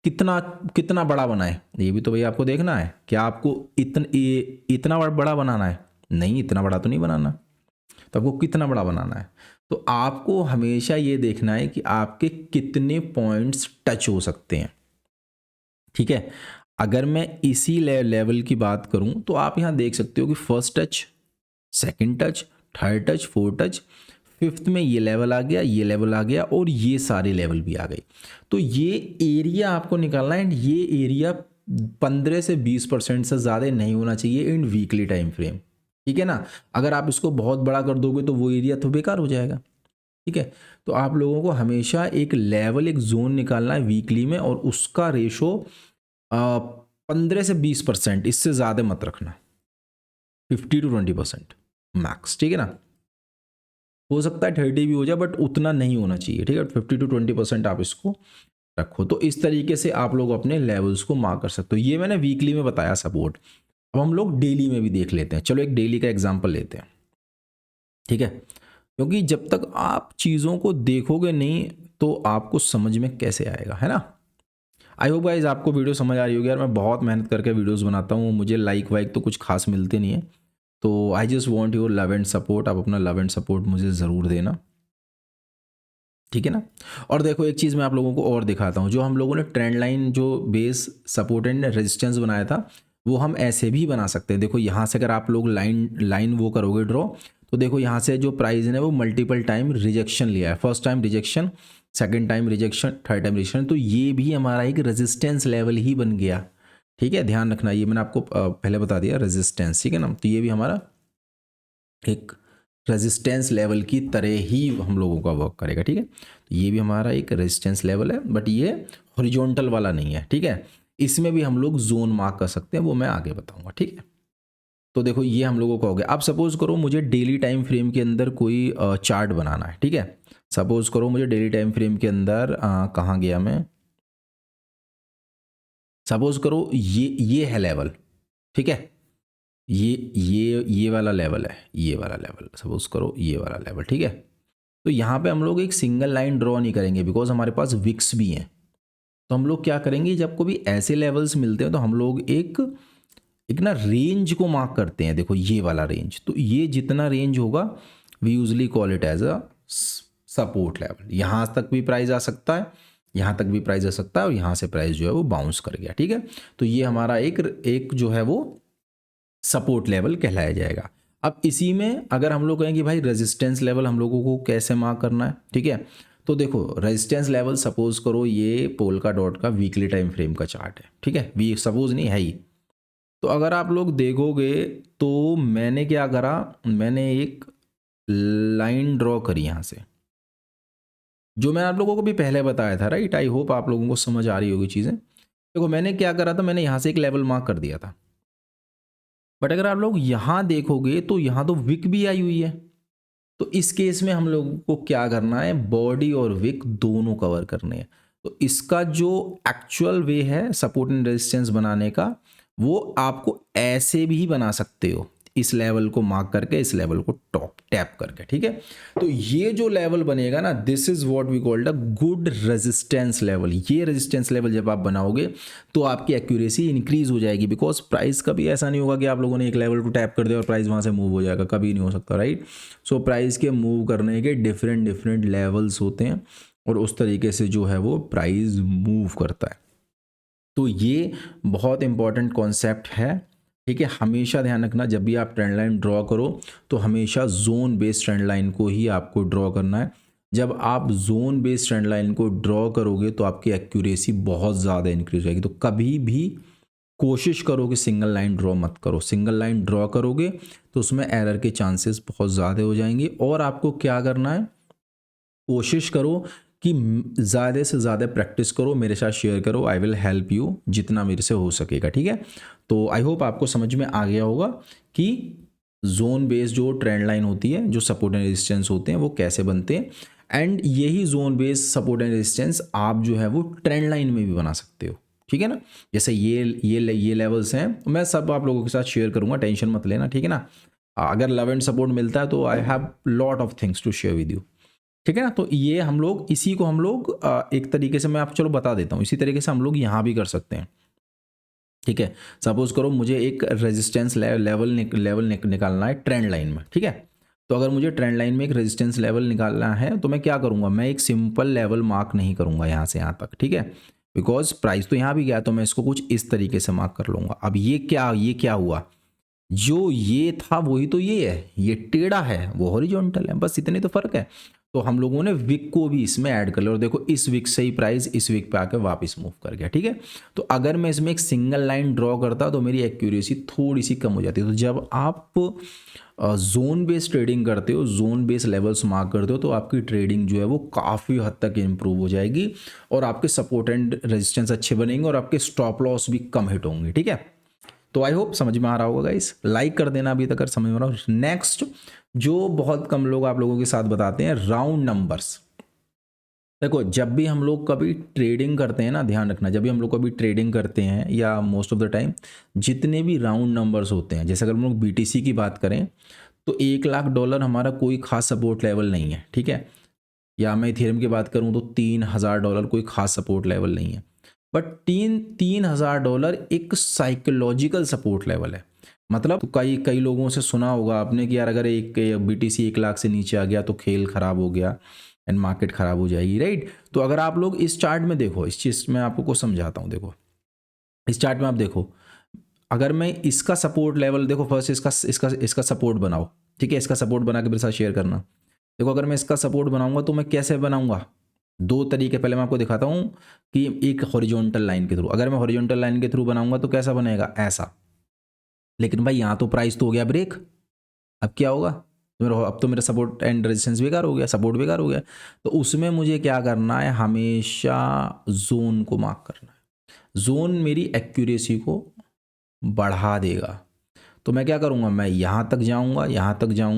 कितना कितना बड़ा बनाए, ये भी तो भाई आपको देखना है। क्या आपको इतना बड़ा बनाना है? नहीं, इतना बड़ा तो नहीं बनाना। तो आपको कितना बड़ा बनाना है? तो आपको हमेशा ये देखना है कि आपके कितने पॉइंट्स टच हो सकते हैं, ठीक है। अगर मैं इसी लेवल की बात करूं तो आप यहां देख सकते हो कि first touch, second touch, third touch, fourth touch, fifth में ये लेवल आ गया, ये लेवल आ गया और ये सारे लेवल भी आ गए। तो ये एरिया आपको निकालना है एंड ये एरिया 15 से 20% से ज़्यादा नहीं होना चाहिए इन वीकली टाइम फ्रेम, ठीक है ना। अगर आप इसको बहुत बड़ा कर दोगे तो वो एरिया तो बेकार हो जाएगा, ठीक है। तो आप लोगों को हमेशा एक लेवल, एक जोन निकालना है वीकली में और उसका रेशो 15 से 20%, इससे ज़्यादा मत रखना, 50 to 20% मैक्स, ठीक है ना। हो सकता है 30 भी हो जाए बट उतना नहीं होना चाहिए, ठीक है। 50 to 20% आप इसको रखो। तो इस तरीके से आप लोग अपने लेवल्स को मार्क कर सकते हो। ये मैंने वीकली में बताया सपोर्ट। अब हम लोग डेली में भी देख लेते हैं। चलो एक डेली का एग्जांपल लेते हैं, ठीक है, क्योंकि जब तक आप चीज़ों को देखोगे नहीं तो आपको समझ में कैसे आएगा, है ना। आई होप गाइस आपको वीडियो समझ आ रही होगी। यार मैं बहुत मेहनत करके वीडियोस बनाता हूँ, मुझे लाइक वाइक तो कुछ खास मिलते नहीं है, तो I just want your love and support. आप अपना लव एंड सपोर्ट मुझे ज़रूर देना, ठीक है ना। और देखो एक चीज़ मैं आप लोगों को और दिखाता हूँ। जो हम लोगों ने ट्रेंड लाइन, जो बेस, सपोर्ट एंड रेजिस्टेंस बनाया था, वो हम ऐसे भी बना सकते हैं। देखो यहाँ से अगर आप लोग लाइन वो करोगे ड्रॉ, तो देखो यहाँ से जो प्राइस है वो मल्टीपल टाइम रिजेक्शन लिया है। First time rejection, second time rejection, third time rejection, तो ये भी हमारा एक रेजिस्टेंस लेवल ही बन गया, ठीक है। ध्यान रखना, ये मैंने आपको पहले बता दिया रेजिस्टेंस, ठीक है ना। तो ये भी हमारा एक रेजिस्टेंस लेवल की तरह ही हम लोगों का वर्क करेगा, ठीक है। तो ये भी हमारा एक रेजिस्टेंस लेवल है बट ये हॉरिजॉन्टल वाला नहीं है, ठीक है। इसमें भी हम लोग जोन मार्क कर सकते हैं, वो मैं आगे बताऊंगा, ठीक है। तो देखो ये हम लोगों को हो गया। अब सपोज करो मुझे डेली टाइम फ्रेम के अंदर कोई चार्ट बनाना है, ठीक है। सपोज करो मुझे डेली टाइम फ्रेम के अंदर कहाँ गया मैं, सपोज करो ये है लेवल, ठीक है। ये वाला लेवल है, ये वाला लेवल, सपोज करो ये वाला लेवल, ठीक है। तो यहाँ पे हम लोग एक सिंगल लाइन ड्रॉ नहीं करेंगे बिकॉज हमारे पास विक्स भी हैं। तो हम लोग क्या करेंगे, जब को भी ऐसे लेवल्स मिलते हैं तो हम लोग एक ना रेंज को मार्क करते हैं। देखो ये वाला रेंज, तो ये जितना रेंज होगा we usually call it as a support level. यहाँ तक भी प्राइस आ सकता है, यहाँ तक भी प्राइस आ सकता है और यहाँ से प्राइस जो है वो बाउंस कर गया, ठीक है। तो ये हमारा एक जो है वो सपोर्ट लेवल कहलाया जाएगा। अब इसी में अगर हम लोग कहें कि भाई रेजिस्टेंस लेवल हम लोगों को कैसे मार्क करना है, ठीक है। तो देखो रेजिस्टेंस लेवल, सपोज करो ये पोल्का डॉट का वीकली टाइम फ्रेम का चार्ट है, ठीक है। वी सपोज नहीं है ही। तो अगर आप लोग देखोगे तो मैंने क्या करा, मैंने एक लाइन ड्रॉ करी यहाँ से, जो मैंने आप लोगों को भी पहले बताया था, राइट। आई होप आप लोगों को समझ आ रही होगी चीज़ें। देखो मैंने क्या करा था, मैंने यहाँ से एक लेवल मार्क कर दिया था, बट अगर आप लोग यहाँ देखोगे तो यहाँ तो विक भी आई हुई है। तो इस केस में हम लोगों को क्या करना है, बॉडी और विक दोनों कवर करने हैं। तो इसका जो एक्चुअल वे है सपोर्ट एंड रेजिस्टेंस बनाने का, वो आपको ऐसे भी बना सकते हो, इस लेवल को मार्क करके, इस लेवल को टैप करके, ठीक है। तो ये जो लेवल बनेगा ना, this is what we called a good resistance level. ये रेजिस्टेंस लेवल जब आप बनाओगे तो आपकी एक्यूरेसी इंक्रीज हो जाएगी, बिकॉज प्राइस कभी ऐसा नहीं होगा कि आप लोगों ने एक लेवल को टैप कर दिया और प्राइस वहाँ से मूव हो जाएगा, कभी नहीं हो सकता, राइट। सो प्राइस के मूव करने के डिफरेंट लेवल्स होते हैं और उस तरीके से जो है वो प्राइस मूव करता है। तो ये बहुत इंपॉर्टेंट कॉन्सेप्ट है, ठीक है। हमेशा ध्यान रखना, जब भी आप ट्रेंड लाइन ड्रॉ करो तो हमेशा जोन बेस्ड ट्रेंड लाइन को ही आपको ड्रॉ करना है। जब आप जोन बेस्ड ट्रेंड लाइन को ड्रॉ करोगे तो आपकी एक्यूरेसी बहुत ज़्यादा इंक्रीज होगी। तो कभी भी कोशिश करो कि सिंगल लाइन ड्रॉ मत करो। सिंगल लाइन ड्रॉ करोगे तो उसमें एरर के चांसेस बहुत ज़्यादा हो जाएंगे। और आपको क्या करना है, कोशिश करो कि ज़्यादा से ज़्यादा प्रैक्टिस करो, मेरे साथ शेयर करो, आई विल हेल्प यू जितना मेरे से हो सकेगा, ठीक है। तो आई होप आपको समझ में आ गया होगा कि जोन बेस्ड जो ट्रेंड लाइन होती है, जो सपोर्ट एंड रेजिस्टेंस होते हैं, वो कैसे बनते हैं। एंड यही zone based support and resistance आप जो है वो ट्रेंड लाइन में भी बना सकते हो, ठीक है ना। जैसे ये लेवल्स हैं, मैं सब आप लोगों के साथ शेयर करूंगा, टेंशन मत लेना, ठीक है ना। अगर लव एंड सपोर्ट मिलता है तो I have lot of things to share with you, ठीक है ना। तो ये हम लोग इसी को हम लोग एक तरीके से मैं आपको चलो बता देता हूँ, इसी तरीके से हम लोग यहाँ भी कर सकते हैं, ठीक है। सपोज करो मुझे एक रेजिस्टेंस लेवल निकालना है ट्रेंड लाइन में, ठीक है। तो अगर मुझे ट्रेंड लाइन में एक रेजिस्टेंस लेवल निकालना है तो मैं क्या करूँगा, मैं एक सिंपल लेवल मार्क नहीं करूँगा यहाँ से यहाँ तक, ठीक है। बिकॉज प्राइस तो यहाँ भी गया, तो मैं इसको कुछ इस तरीके से मार्क कर लूँगा। अब ये क्या हुआ, जो ये था वही तो ये है, ये टेढ़ा है वो हॉरिजॉन्टल है, बस इतने तो फर्क है। तो हम लोगों ने विक को भी इसमें ऐड कर लिया, और देखो इस विक से ही प्राइस इस विक पे आकर वापस मूव कर गया, ठीक है। तो अगर मैं इसमें एक सिंगल लाइन ड्रॉ करता तो मेरी एक्यूरेसी थोड़ी सी कम हो जाती है। तो जब आप जोन बेस्ड ट्रेडिंग करते हो, जोन बेस्ड लेवल्स मार्क करते हो, तो आपकी ट्रेडिंग जो है वो काफ़ी हद तक इम्प्रूव हो जाएगी, और आपके सपोर्ट एंड रेजिस्टेंस अच्छे बनेंगे, और आपके स्टॉप लॉस भी कम हिट होंगे, ठीक है। तो आई होप समझ में आ रहा होगा गाइस, लाइक कर देना अभी तक अगर समझ में आ रहा हो। नेक्स्ट जो बहुत कम लोग आप लोगों के साथ बताते हैं, राउंड नंबर्स। देखो जब भी हम लोग कभी ट्रेडिंग करते हैं ना, ध्यान रखना, जब भी हम लोग कभी ट्रेडिंग करते हैं या मोस्ट ऑफ द टाइम जितने भी राउंड नंबर्स होते हैं, जैसे अगर हम लोग बीटीसी की बात करें तो $1,00,000 हमारा कोई खास सपोर्ट लेवल नहीं है, ठीक है। या मैं इथेरियम की बात करूं तो $3,000 कोई खास सपोर्ट लेवल नहीं है, बट $3,000 एक साइकोलॉजिकल सपोर्ट लेवल है। मतलब तो कई लोगों से सुना होगा आपने कि यार अगर एक बीटीसी 1,00,000 से नीचे आ गया तो खेल खराब हो गया एंड मार्केट खराब हो जाएगी, राइट। तो अगर आप लोग इस चार्ट में देखो, इस चीज़ में आपको कुछ समझाता हूँ। देखो इस चार्ट में आप देखो, अगर मैं इसका सपोर्ट लेवल देखो, फर्स्ट इसका सपोर्ट बनाओ, ठीक है। इसका सपोर्ट बना के मेरे साथ शेयर करना। देखो अगर मैं इसका सपोर्ट बनाऊंगा तो मैं कैसे बनाऊंगा, दो तरीके पहले मैं आपको दिखाता हूं कि एक हॉरिजॉन्टल लाइन के थ्रू, अगर मैं हॉरिजॉन्टल लाइन के थ्रू बनाऊंगा तो कैसा बनेगा, ऐसा। लेकिन भाई यहाँ तो प्राइस तो हो गया ब्रेक, अब क्या होगा, अब तो मेरा सपोर्ट एंड रेजिस्टेंस बेकार हो गया, सपोर्ट बेकार हो गया। तो उसमें मुझे क्या करना है, हमेशा जोन को मार्क करना है। जोन मेरी एक्यूरेसी को बढ़ा देगा। तो मैं क्या करूँगा, मैं यहाँ तक जाऊँगा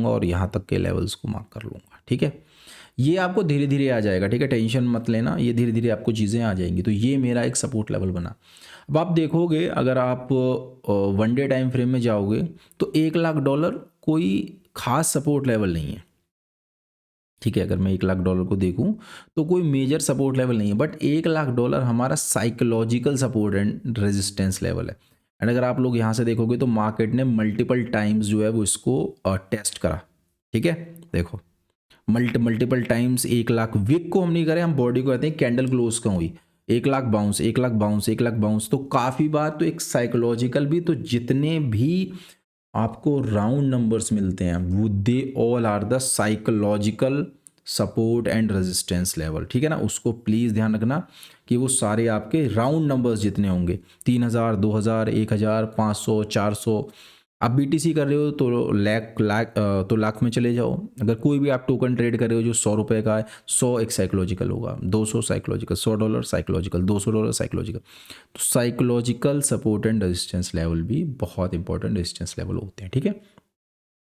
और यहाँ तक के लेवल्स को मार्क कर लूँगा, ठीक है। ये आपको धीरे धीरे आ जाएगा, ठीक है, टेंशन मत लेना, ये धीरे धीरे आपको चीज़ें आ जाएंगी। तो ये मेरा एक सपोर्ट लेवल बना। अब आप देखोगे अगर आप वन डे टाइम फ्रेम में जाओगे तो $1,00,000 कोई खास सपोर्ट लेवल नहीं है, ठीक है। अगर मैं $1,00,000 को देखूं तो कोई मेजर सपोर्ट लेवल नहीं है, बट $1,00,000 हमारा psychological support and resistance level है। एंड अगर आप लोग यहाँ से देखोगे तो मार्केट ने मल्टीपल टाइम्स जो है वो इसको टेस्ट करा, ठीक है। देखो मल्टीपल टाइम्स 1,00,000 विक को हम नहीं करें, हम बॉडी को कहते हैं कैंडल क्लोज का हुई 1,00,000 बाउंस, 1,00,000 बाउंस, 1,00,000 बाउंस। तो काफ़ी बार तो एक साइकोलॉजिकल भी, तो जितने भी आपको राउंड नंबर्स मिलते हैं वो they all are the psychological support and resistance level, ठीक है ना। उसको प्लीज़ ध्यान रखना कि वो सारे आपके राउंड नंबर्स जितने होंगे 3,000, 2,000, 1,000, 500, 400। आप बीटीसी कर रहे हो तो लाख में चले जाओ। अगर कोई भी आप टोकन ट्रेड कर रहे हो जो $100 का है, 100 एक साइकोलॉजिकल होगा, 200 साइकोलॉजिकल, $100 साइकोलॉजिकल, $200 साइकोलॉजिकल। तो psychological support and resistance level भी बहुत इंपॉर्टेंट रेजिस्टेंस लेवल होते हैं, ठीक है।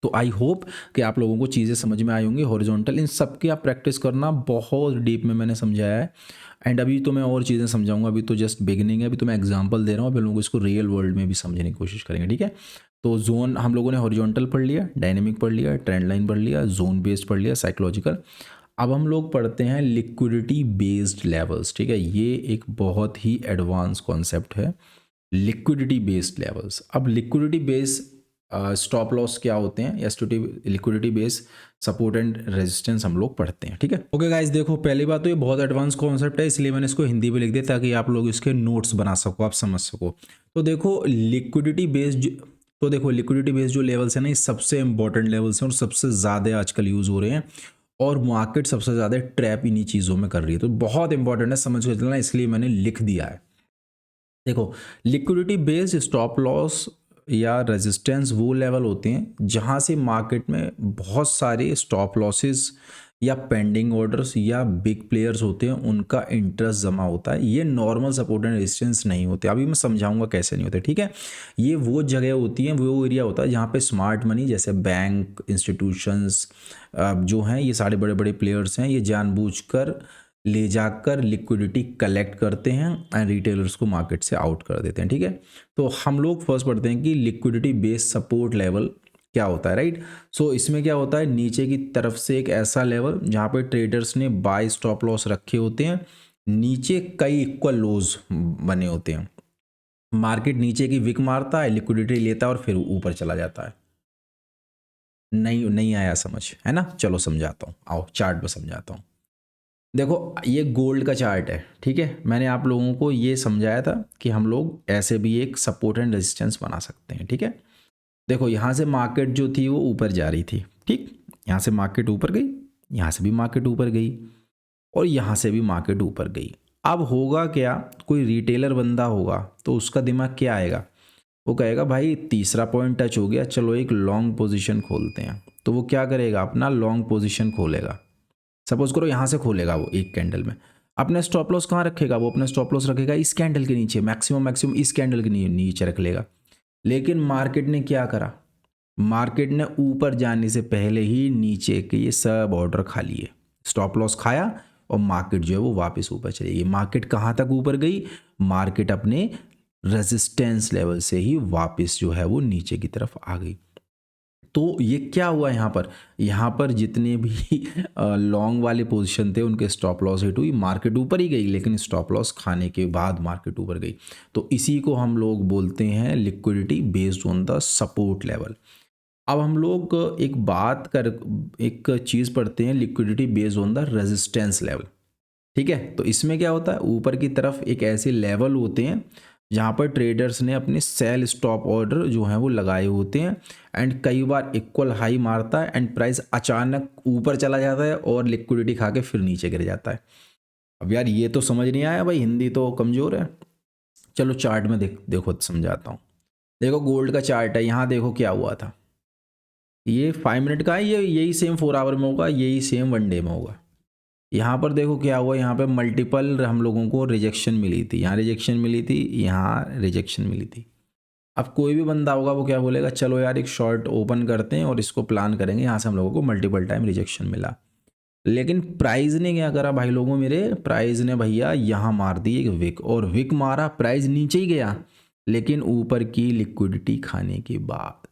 तो आई होप कि आप लोगों को चीज़ें समझ में आई होंगी। हॉरिजॉन्टल इन सब की आप प्रैक्टिस करना, बहुत डीप में मैंने समझाया है। एंड अभी तो मैं और चीज़ें समझाऊंगा, अभी तो जस्ट बिगिनिंग है, अभी तो मैं एग्जांपल दे रहा हूँ, अभी लोगों को इसको रियल वर्ल्ड में भी समझने की कोशिश करेंगे, ठीक है। तो जोन हम लोगों ने हॉरिजॉन्टल पढ़ लिया, डायनेमिक पढ़ लिया, ट्रेंड लाइन पढ़ लिया, जोन बेस्ड पढ़ लिया, साइकोलॉजिकल। अब हम लोग पढ़ते हैं लिक्विडिटी बेस्ड लेवल्स, ठीक है। ये एक बहुत ही एडवांस कॉन्सेप्ट है, लिक्विडिटी बेस्ड लेवल्स। अब लिक्विडिटी बेस्ड स्टॉप लॉस क्या होते हैं, liquidity based support and resistance हम लोग पढ़ते हैं, ठीक है। ओके गाइस, देखो पहली बात तो ये बहुत एडवांस कॉन्सेप्ट है, इसलिए मैंने इसको हिंदी में लिख दिया ताकि आप लोग इसके नोट्स बना सको, आप समझ सको। तो देखो लिक्विडिटी बेस्ड जो लेवल्स हैं ना, ये सबसे इंपॉर्टेंट लेवल्स हैं और सबसे ज़्यादा आजकल यूज़ हो रहे हैं, और मार्केट सबसे ज़्यादा ट्रैप इन्हीं चीज़ों में कर रही है। तो बहुत इंपॉर्टेंट है, समझ के चलना, इसलिए मैंने लिख दिया है। देखो लिक्विडिटी बेस्ड स्टॉप लॉस या रेजिस्टेंस वो लेवल होते हैं जहां से मार्केट में बहुत सारे स्टॉप लॉसेस या पेंडिंग ऑर्डर्स या बिग प्लेयर्स होते हैं उनका इंटरेस्ट जमा होता है। ये नॉर्मल सपोर्ट एंड रेजिस्टेंस नहीं होते, अभी मैं समझाऊंगा कैसे नहीं होते, ठीक है। ये वो जगह होती हैं, वो एरिया होता है जहाँ पे स्मार्ट मनी जैसे बैंक, इंस्टीट्यूशंस जो हैं, ये सारे बड़े बड़े प्लेयर्स हैं, ये जानबूझकर ले जाकर लिक्विडिटी कलेक्ट करते हैं एंड रिटेलर्स को मार्केट से आउट कर देते हैं, ठीक है। तो हम लोग फर्स्ट पढ़ते हैं कि लिक्विडिटी बेस्ड सपोर्ट लेवल क्या होता है, राइट। सो इसमें क्या होता है, नीचे की तरफ से एक ऐसा लेवल जहाँ पे ट्रेडर्स ने बाय स्टॉप लॉस रखे होते हैं, नीचे कई इक्वल लोज बने होते हैं, मार्केट नीचे की विक मारता है, लिक्विडिटी लेता है और फिर ऊपर चला जाता है। नहीं नहीं आया समझ, है ना। चलो समझाता हूँ, आओ चार्ट में समझाता हूँ। देखो ये गोल्ड का चार्ट है, ठीक है। मैंने आप लोगों को ये समझाया था कि हम लोग ऐसे भी एक सपोर्ट एंड रेजिस्टेंस बना सकते हैं, ठीक है। देखो यहाँ से मार्केट जो थी वो ऊपर जा रही थी, ठीक। यहाँ से मार्केट ऊपर गई, यहाँ से भी मार्केट ऊपर गई और यहाँ से भी मार्केट ऊपर गई। अब होगा क्या, कोई रिटेलर बंदा होगा तो उसका दिमाग क्या आएगा, वो कहेगा भाई तीसरा पॉइंट टच हो गया, चलो एक लॉन्ग पोजीशन खोलते हैं। तो वो क्या करेगा, अपना लॉन्ग पोजीशन खोलेगा। सपोज करो यहाँ से खोलेगा वो एक कैंडल में, अपने स्टॉप लॉस कहाँ रखेगा, वो अपने स्टॉप लॉस रखेगा इस कैंडल के नीचे, मैक्सिमम इस कैंडल के नीचे रख लेगा। लेकिन मार्केट ने क्या करा, मार्केट ने ऊपर जाने से पहले ही नीचे के ये सब ऑर्डर खा लिए, स्टॉप लॉस खाया और मार्केट जो है वो वापस ऊपर चली गई। मार्केट कहाँ तक ऊपर गई, मार्केट अपने रेजिस्टेंस लेवल से ही वापस जो है वो नीचे की तरफ आ गई। तो ये क्या हुआ यहाँ पर जितने भी लॉन्ग वाले पोजीशन थे उनके स्टॉप लॉस हिट हुई, मार्केट ऊपर ही गई, लेकिन स्टॉप लॉस खाने के बाद मार्केट ऊपर गई। तो इसी को हम लोग बोलते हैं liquidity based on the support level. अब हम लोग एक चीज़ पढ़ते हैं, liquidity based on the resistance level, ठीक है। तो इसमें क्या होता है, ऊपर की तरफ एक ऐसे लेवल होते हैं जहाँ पर ट्रेडर्स ने अपने सेल स्टॉप ऑर्डर जो हैं वो लगाए होते हैं एंड कई बार इक्वल हाई मारता है एंड प्राइस अचानक ऊपर चला जाता है और लिक्विडिटी खा के फिर नीचे गिर जाता है। अब यार ये तो समझ नहीं आया भाई, हिंदी तो कमज़ोर है। चलो चार्ट में देखो समझाता हूँ। देखो गोल्ड का चार्ट है, यहाँ देखो क्या हुआ था, ये 5 मिनट का है, ये यही सेम 4 आवर में होगा, यही सेम 1 डे में होगा। यहाँ पर देखो क्या हुआ, यहाँ पे मल्टीपल हम लोगों को रिजेक्शन मिली थी, यहाँ रिजेक्शन मिली थी, यहाँ रिजेक्शन मिली थी। अब कोई भी बंदा होगा वो क्या बोलेगा, चलो यार एक शॉर्ट ओपन करते हैं और इसको प्लान करेंगे, यहाँ से हम लोगों को मल्टीपल टाइम रिजेक्शन मिला। लेकिन प्राइस ने क्या करा भाई लोगों मेरे, प्राइस ने भैया यहाँ मार दी एक विक, और विक मारा, प्राइस नीचे ही गया, लेकिन ऊपर की लिक्विडिटी खाने के बाद,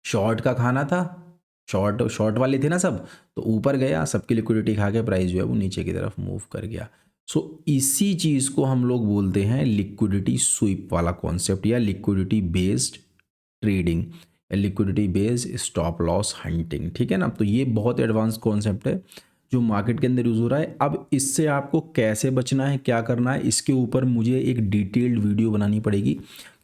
शॉर्ट का खाना था, शॉर्ट वाले थे ना सब, तो ऊपर गया, सबकी लिक्विडिटी खा के प्राइस जो है वो नीचे की तरफ मूव कर गया। सो इसी चीज़ को हम लोग बोलते हैं लिक्विडिटी स्वीप वाला कॉन्सेप्ट या liquidity based trading, liquidity based stop loss hunting, ठीक है ना। तो ये बहुत एडवांस कॉन्सेप्ट है जो मार्केट के अंदर यूज़ हो रहा है। अब इससे आपको कैसे बचना है, क्या करना है, इसके ऊपर मुझे एक डिटेल्ड वीडियो बनानी पड़ेगी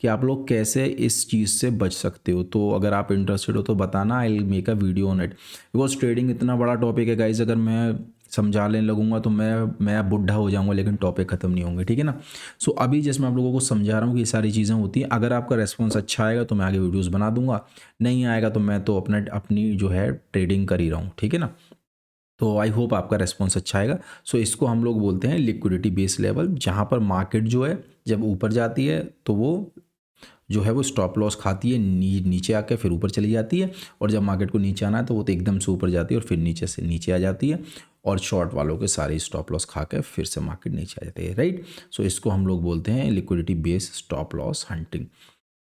कि आप लोग कैसे इस चीज़ से बच सकते हो। तो अगर आप इंटरेस्टेड हो तो बताना, I will make a video on it, because trading इतना बड़ा टॉपिक है गाइज, अगर मैं समझाने लगूंगा तो मैं बुढ़ा हो जाऊंगा लेकिन टॉपिक ख़त्म नहीं होंगे, ठीक है ना। सो अभी जैसे मैं आप लोगों को समझा रहा हूँ कि ये सारी चीज़ें होती हैं। अगर आपका रेस्पॉन्स अच्छा आएगा तो मैं आगे वीडियोज़ बना दूंगा, नहीं आएगा तो मैं तो अपनी जो है ट्रेडिंग कर ही रहा हूँ, ठीक है ना। तो आई होप आपका रेस्पॉन्स अच्छा आएगा। सो इसको हम लोग बोलते हैं लिक्विडिटी बेस लेवल, जहाँ पर मार्केट जो है जब ऊपर जाती है तो वो जो है वो स्टॉप लॉस खाती है, नीचे आके फिर ऊपर चली जाती है, और जब मार्केट को नीचे आना है तो वो तो एकदम से ऊपर जाती है और फिर नीचे से नीचे आ जाती है, और शॉर्ट वालों के सारे स्टॉप लॉस खा के फिर से मार्केट नीचे आ जाती है, राइट। सो इसको हम लोग बोलते हैं liquidity base stop loss hunting.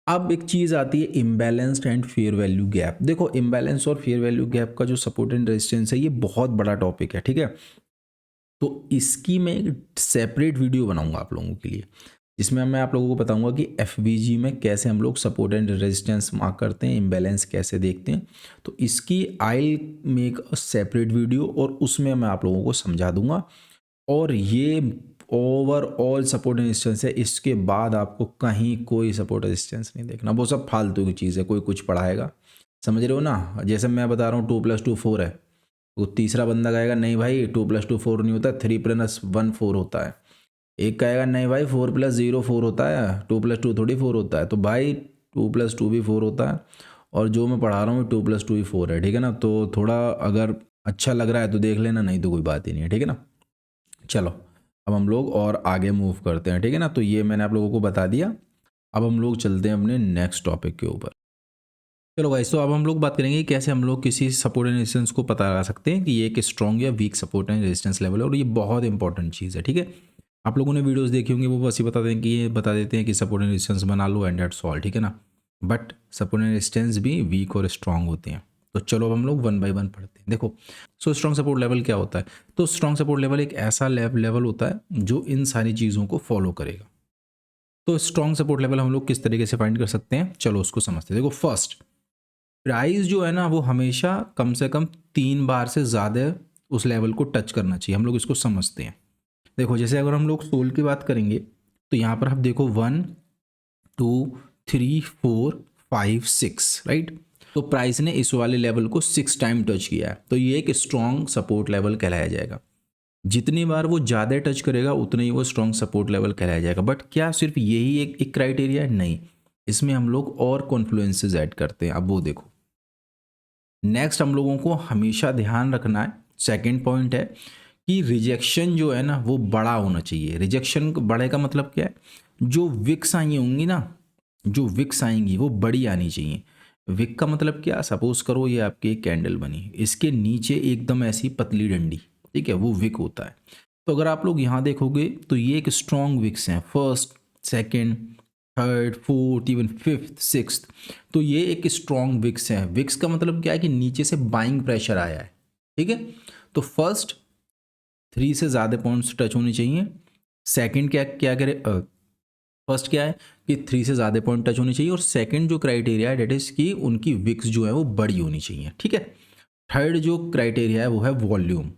अब एक चीज़ आती है imbalanced and fair value gap. देखो इम्बैलेंस और फेयर वैल्यू गैप का जो सपोर्ट एंड रेजिस्टेंस है ये बहुत बड़ा टॉपिक है, ठीक है। तो इसकी मैं एक सेपरेट वीडियो बनाऊंगा आप लोगों के लिए, जिसमें मैं आप लोगों को बताऊंगा कि एफवीजी में कैसे हम लोग सपोर्ट एंड रेजिस्टेंस मार्क करते हैं, इम्बैलेंस कैसे देखते हैं। तो इसकी I make a separate video और उसमें मैं आप लोगों को समझा दूंगा। और ये ओवरऑल सपोर्ट रेजिस्टेंस है, इसके बाद आपको कहीं कोई सपोर्ट रेजिस्टेंस नहीं देखना, वो सब फालतू की चीज़ है, कोई कुछ पढ़ाएगा, समझ रहे हो ना। जैसे मैं बता रहा हूँ 2+2 4 है, वो तीसरा बंदा कहेगा नहीं भाई 2+2 4 नहीं होता, 3+1 4 होता है। एक कहेगा नहीं भाई 4+0 4 होता है, 2+2 थोड़ी 4 होता है। तो भाई 2+2 भी 4 होता है, और जो मैं पढ़ा रहा हूँ 2+2 ही 4 है, ठीक है ना। तो थोड़ा अगर अच्छा लग रहा है तो देख लेना, नहीं तो कोई बात ही नहीं है, ठीक है ना। चलो अब हम लोग और आगे मूव करते हैं, ठीक है ना। तो ये मैंने आप लोगों को बता दिया। अब हम लोग चलते हैं अपने नेक्स्ट टॉपिक के ऊपर। चलो गाइस, तो अब हम लोग बात करेंगे कि कैसे हम लोग किसी सपोर्ट एंड रेजिस्टेंस को पता लगा सकते हैं कि ये एक स्ट्रॉन्ग या weak support and resistance level है, और ये बहुत इंपॉर्टेंट चीज़ है, ठीक है। आप लोगों ने वीडियोस देखी होंगी, वो बस ये बता दें कि ये बता देते हैं कि सपोर्ट एंड रेजिस्टेंस बना लो एंड दैट्स ऑल, ठीक है ना। बट सपोर्ट एंड रेजिस्टेंस भी वीक और स्ट्रॉन्ग होते हैं। तो चलो अब हम लोग वन बाय वन पढ़ते हैं। देखो, सो स्ट्रॉन्ग सपोर्ट लेवल क्या होता है? तो स्ट्रॉन्ग सपोर्ट लेवल एक ऐसा लेवल होता है जो इन सारी चीज़ों को फॉलो करेगा। तो स्ट्रॉन्ग सपोर्ट लेवल हम लोग किस तरीके से फाइंड कर सकते हैं, चलो उसको समझते हैं। देखो, फर्स्ट, प्राइस जो है ना वो हमेशा कम से कम 3 बार से ज़्यादा उस लेवल को टच करना चाहिए, हम लोग इसको समझते हैं। देखो, जैसे अगर हम लोग सोल की बात करेंगे तो यहाँ पर आप देखो 1 2 3 4 5 6, राइट। तो प्राइस ने इस वाले लेवल को 6 टाइम टच किया है, तो ये एक स्ट्रॉन्ग सपोर्ट लेवल कहलाया जाएगा। जितनी बार वो ज़्यादा टच करेगा उतना ही वो स्ट्रॉन्ग सपोर्ट लेवल कहलाया जाएगा। बट क्या सिर्फ यही एक क्राइटेरिया है? नहीं, इसमें हम लोग और कॉन्फ्लुएंसेस ऐड करते हैं। अब वो देखो, नेक्स्ट हम लोगों को हमेशा ध्यान रखना है, सेकंड पॉइंट है कि रिजेक्शन जो है ना वो बड़ा होना चाहिए। रिजेक्शन बड़े का मतलब क्या है? जो विक्स आई होंगी ना, जो विक्स आएंगी वो बड़ी आनी चाहिए। विक का मतलब क्या? सपोज करो ये आपकी एक कैंडल बनी, इसके नीचे एकदम ऐसी पतली डंडी, ठीक है, वो विक होता है। तो अगर आप लोग यहाँ देखोगे तो ये एक स्ट्रॉन्ग विक्स हैं, first, second, third, fourth, even fifth, sixth. तो ये एक स्ट्रॉन्ग विक्स है। विक्स का मतलब क्या है कि नीचे से बाइंग प्रेशर आया है, ठीक है। तो फर्स्ट 3 से ज़्यादा पॉइंट्स टच होने चाहिए। सेकंड क्या क्या करे, फर्स्ट क्या है कि 3 से ज़्यादा पॉइंट टच होने चाहिए, और सेकंड जो क्राइटेरिया है डेट इज़ कि उनकी विक्स जो है वो बड़ी होनी चाहिए, ठीक है। थर्ड जो क्राइटेरिया है वो है वॉल्यूम।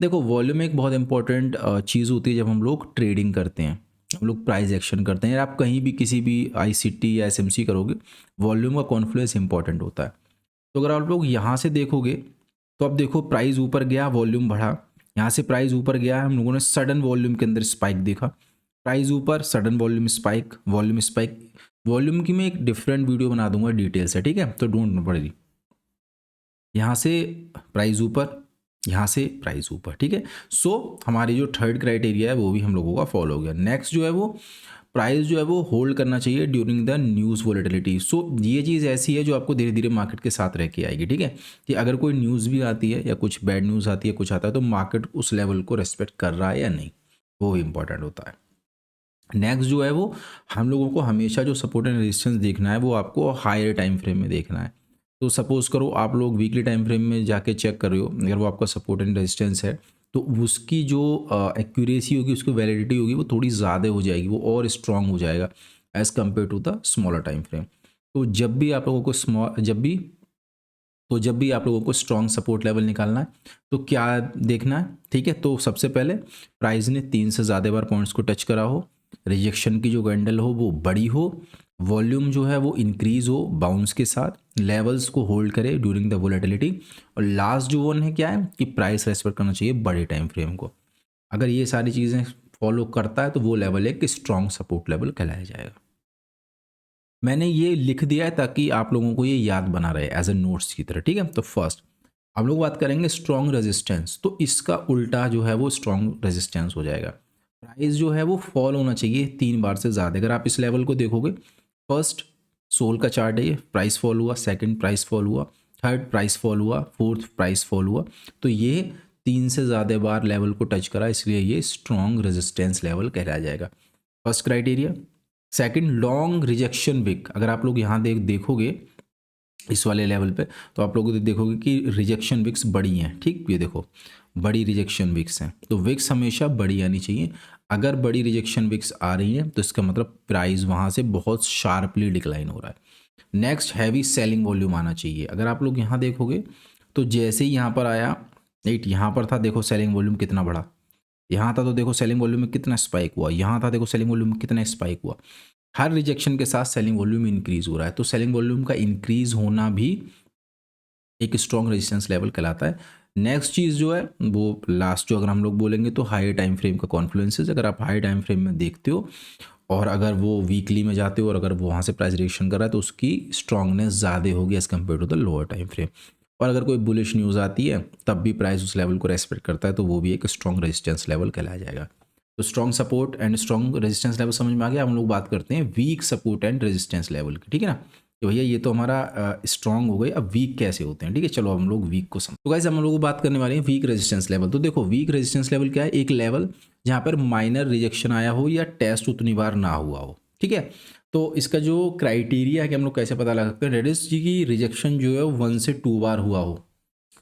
देखो, वॉल्यूम एक बहुत इंपॉर्टेंट चीज़ होती है जब हम लोग ट्रेडिंग करते हैं, हम लोग प्राइस एक्शन करते हैं, या आप कहीं भी किसी भी आईसीटी या एसएमसी करोगे, वॉल्यूम का कॉन्फ्लुएंस इंपॉर्टेंट होता है। तो अगर आप लोग यहाँ से देखोगे तो अब देखो, प्राइस ऊपर गया, वॉल्यूम बढ़ा। यहाँ से प्राइस ऊपर गया है, हम लोगों ने सडन वॉल्यूम के अंदर स्पाइक देखा। प्राइस ऊपर, sudden volume spike, volume spike. Volume की मैं एक डिफरेंट वीडियो बना दूंगा डिटेल से, ठीक है, तो डोंट वरी। यहाँ से प्राइस ऊपर, यहाँ से प्राइस ऊपर, ठीक है। सो हमारी जो थर्ड क्राइटेरिया है वो भी हम लोगों का फॉलो हो गया। नेक्स्ट जो है वो प्राइस जो है वो होल्ड करना चाहिए ड्यूरिंग द न्यूज़ वोलेटिलिटी। सो ये चीज़ ऐसी है जो आपको धीरे धीरे मार्केट के साथ रह के आएगी, ठीक है, कि अगर कोई न्यूज़ भी आती है या कुछ बैड न्यूज़ आती है, कुछ आता है, तो मार्केट उस लेवल को रेस्पेक्ट कर रहा है या नहीं, वो भी इंपॉर्टेंट होता है। नेक्स्ट जो है वो हम लोगों को हमेशा जो सपोर्ट एंड रेजिस्टेंस देखना है वो आपको हायर टाइम फ्रेम में देखना है। तो सपोज करो आप लोग वीकली टाइम फ्रेम में जाके चेक कर रहे हो, अगर वो आपका सपोर्ट एंड रेजिस्टेंस है तो उसकी जो एक्यूरेसी होगी, उसकी वैलिडिटी होगी, वो थोड़ी ज़्यादा हो जाएगी, वो और स्ट्रांग हो जाएगा as compare to the smaller time frame. तो जब भी आप लोगों को जब भी आप लोगों को स्ट्रॉन्ग सपोर्ट लेवल निकालना है तो क्या देखना है, ठीक है। तो सबसे पहले प्राइस ने 3 से ज़्यादा बार पॉइंट्स को टच करा हो, रिजेक्शन की जो कैंडल हो वो बड़ी हो, वॉल्यूम जो है वो इंक्रीज हो बाउंस के साथ, लेवल्स को होल्ड करे ड्यूरिंग द वोलेटिलिटी, और लास्ट जो वन है क्या है कि प्राइस रेस्पेक्ट करना चाहिए बड़े टाइम फ्रेम को। अगर ये सारी चीज़ें फॉलो करता है तो वो लेवल एक स्ट्रॉन्ग सपोर्ट लेवल कहलाया जाएगा। मैंने ये लिख दिया है ताकि आप लोगों को ये याद बना रहे एज ए नोट्स की तरह, ठीक है। तो फर्स्ट हम लोग बात करेंगे स्ट्रॉन्ग रेजिस्टेंस, तो इसका उल्टा जो है वो स्ट्रॉन्ग रेजिस्टेंस हो जाएगा। प्राइस जो है वो फॉल होना चाहिए 3 बार से ज़्यादा। अगर आप इस लेवल को देखोगे, फर्स्ट सोल का चार्ट है ये, प्राइस फॉल हुआ, सेकंड प्राइस फॉल हुआ, थर्ड प्राइस फॉल हुआ, फोर्थ प्राइस फॉल हुआ, तो ये 3 से ज़्यादा बार लेवल को टच करा, इसलिए ये स्ट्रॉन्ग रेजिस्टेंस लेवल कहलाया जाएगा। First criteria. Second, long rejection wick. अगर आप लोग यहाँ देखोगे इस वाले लेवल पे तो आप लोग देखोगे कि रिजेक्शन विक्स बड़ी हैं, ठीक, ये देखो बड़ी रिजेक्शन विक्स हैं। तो विक्स हमेशा बड़ी आनी चाहिए। अगर बड़ी रिजेक्शन विक्स आ रही हैं तो इसका मतलब प्राइस वहाँ से बहुत शार्पली डिक्लाइन हो रहा है। नेक्स्ट, हैवी सेलिंग वॉल्यूम आना चाहिए। अगर आप लोग यहाँ देखोगे तो जैसे ही यहाँ पर आया, राइट, यहाँ पर था, देखो सेलिंग वॉल्यूम कितना बड़ा, यहाँ था तो देखो सेलिंग वॉल्यूम में कितना स्पाइक हुआ, यहाँ था देखो सेलिंग वॉल्यूम में कितना स्पाइक हुआ। हर रिजेक्शन के साथ सेलिंग वॉल्यूम इंक्रीज हो रहा है, तो सेलिंग वॉल्यूम का इंक्रीज होना भी एक स्ट्रॉन्ग रेजिस्टेंस लेवल कहलाता है। नेक्स्ट चीज़ जो है वो लास्ट जो अगर हम लोग बोलेंगे तो हाई टाइम फ्रेम का कॉन्फ्लुएंसेस। अगर आप हाई टाइम फ्रेम में देखते हो और अगर वो वीकली में जाते हो और अगर वो वहाँ से प्राइस रिएक्शन कर रहा है तो उसकी स्ट्रांगनेस ज़्यादा होगी as compare to the lower time frame. और अगर कोई बुलिश न्यूज़ आती है तब भी प्राइस उस लेवल को रेस्पेक्ट करता है तो वो भी एक स्ट्रॉन्ग रेजिस्टेंस लेवल कहलाया जाएगा। तो strong support and strong resistance level समझ में आ गया। हम लोग बात करते हैं weak support and resistance level की, ठीक है ना। तो भैया ये तो हमारा स्ट्रॉन्ग हो गई, अब वीक कैसे होते हैं, ठीक है। चलो हम लोग वीक को समझ। तो गाइस हम लोग बात करने वाले हैं वीक रेजिस्टेंस लेवल। तो देखो वीक रेजिस्टेंस लेवल क्या है, एक लेवल जहाँ पर माइनर रिजेक्शन आया हो या टेस्ट उतनी बार ना हुआ हो, ठीक है। तो इसका जो क्राइटेरिया है कि हम लोग कैसे पता लगा सकते हैं, रेडिस जी की रिजेक्शन जो है 1 से 2 बार हुआ हो।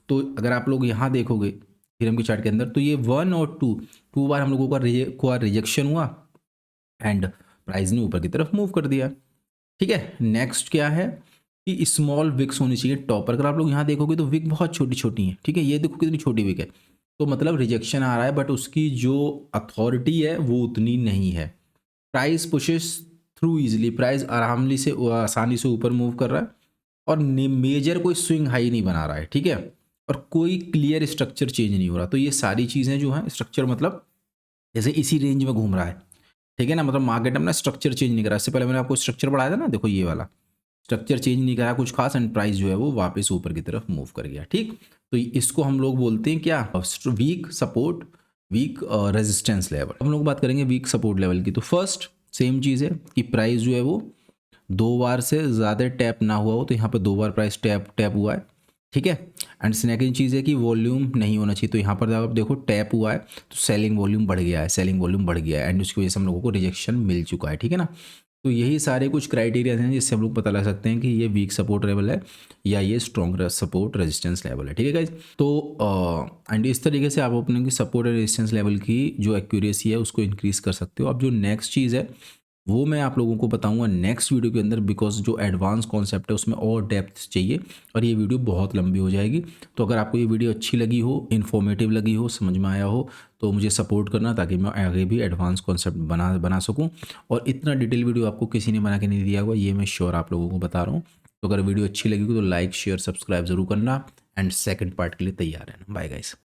तो अगर आप लोग यहाँ देखोगे थ्योरम के चार्ट के अंदर तो ये 1 और 2 बार हम लोगों का रिजेक्शन हुआ एंड प्राइस ने ऊपर की तरफ मूव कर दिया, ठीक है। नेक्स्ट क्या है कि स्मॉल विक्स होनी चाहिए टॉप पर। अगर आप लोग यहाँ देखोगे तो विक बहुत छोटी छोटी है, ठीक है। ये देखो कितनी छोटी विक है, तो मतलब रिजेक्शन आ रहा है बट उसकी जो अथॉरिटी है वो उतनी नहीं है। Price pushes through easily, price आसानी से ऊपर मूव कर रहा है और मेजर कोई स्विंग हाई नहीं बना रहा है, ठीक है। और कोई क्लियर स्ट्रक्चर चेंज नहीं हो रहा। तो ये सारी चीज़ें जो हैं, स्ट्रक्चर मतलब जैसे इसी रेंज में घूम रहा है, ठीक है ना। मतलब मार्केट में ना स्ट्रक्चर चेंज नहीं करा। इससे पहले मैंने आपको स्ट्रक्चर बढ़ाया था ना, देखो ये वाला स्ट्रक्चर चेंज नहीं करा कुछ खास एंड प्राइस जो है वो वापस ऊपर की तरफ मूव कर गया, ठीक। तो इसको हम लोग बोलते हैं क्या, weak support, weak resistance level. हम लोग बात करेंगे वीक सपोर्ट लेवल की। तो फर्स्ट सेम चीज़ है कि प्राइस जो है वो 2 बार से ज़्यादा टैप ना हुआ हो, तो यहाँ पर 2 बार प्राइस टैप हुआ है, ठीक है। एंड सेकेंड चीज़ है कि वॉल्यूम नहीं होना चाहिए। तो यहाँ पर जब आप देखो टैप हुआ है तो सेलिंग वॉल्यूम बढ़ गया है, सेलिंग वॉल्यूम बढ़ गया है एंड उसकी वजह से हम लोगों को रिजेक्शन मिल चुका है, ठीक है ना। तो यही सारे कुछ क्राइटेरिया हैं जिससे हम लोग पता लगा सकते हैं कि ये वीक सपोर्ट लेवल है या ये स्ट्रॉन्ग सपोर्ट रेजिस्टेंस लेवल है, ठीक है गाइज। तो एंड इस तरीके से आप अपने सपोर्ट और रेजिस्टेंस लेवल की जो एक्यूरेसी है उसको इंक्रीज कर सकते हो। अब जो नेक्स्ट चीज़ है वो मैं आप लोगों को बताऊंगा नेक्स्ट वीडियो के अंदर, बिकॉज जो एडवांस कॉन्सेप्ट है उसमें और डेप्थ चाहिए और ये वीडियो बहुत लंबी हो जाएगी। तो अगर आपको ये वीडियो अच्छी लगी हो, इन्फॉर्मेटिव लगी हो, समझ में आया हो तो मुझे सपोर्ट करना ताकि मैं आगे भी एडवांस कॉन्सेप्ट बना सकूं। और इतना डिटेल वीडियो आपको किसी ने बना के नहीं दिया हुआ, ये मैं श्योर आप लोगों को बता रहा हूँ। तो अगर वीडियो अच्छी लगी तो लाइक शेयर सब्सक्राइब जरूर करना एंड सेकेंड पार्ट के लिए तैयार रहना। Bye guys.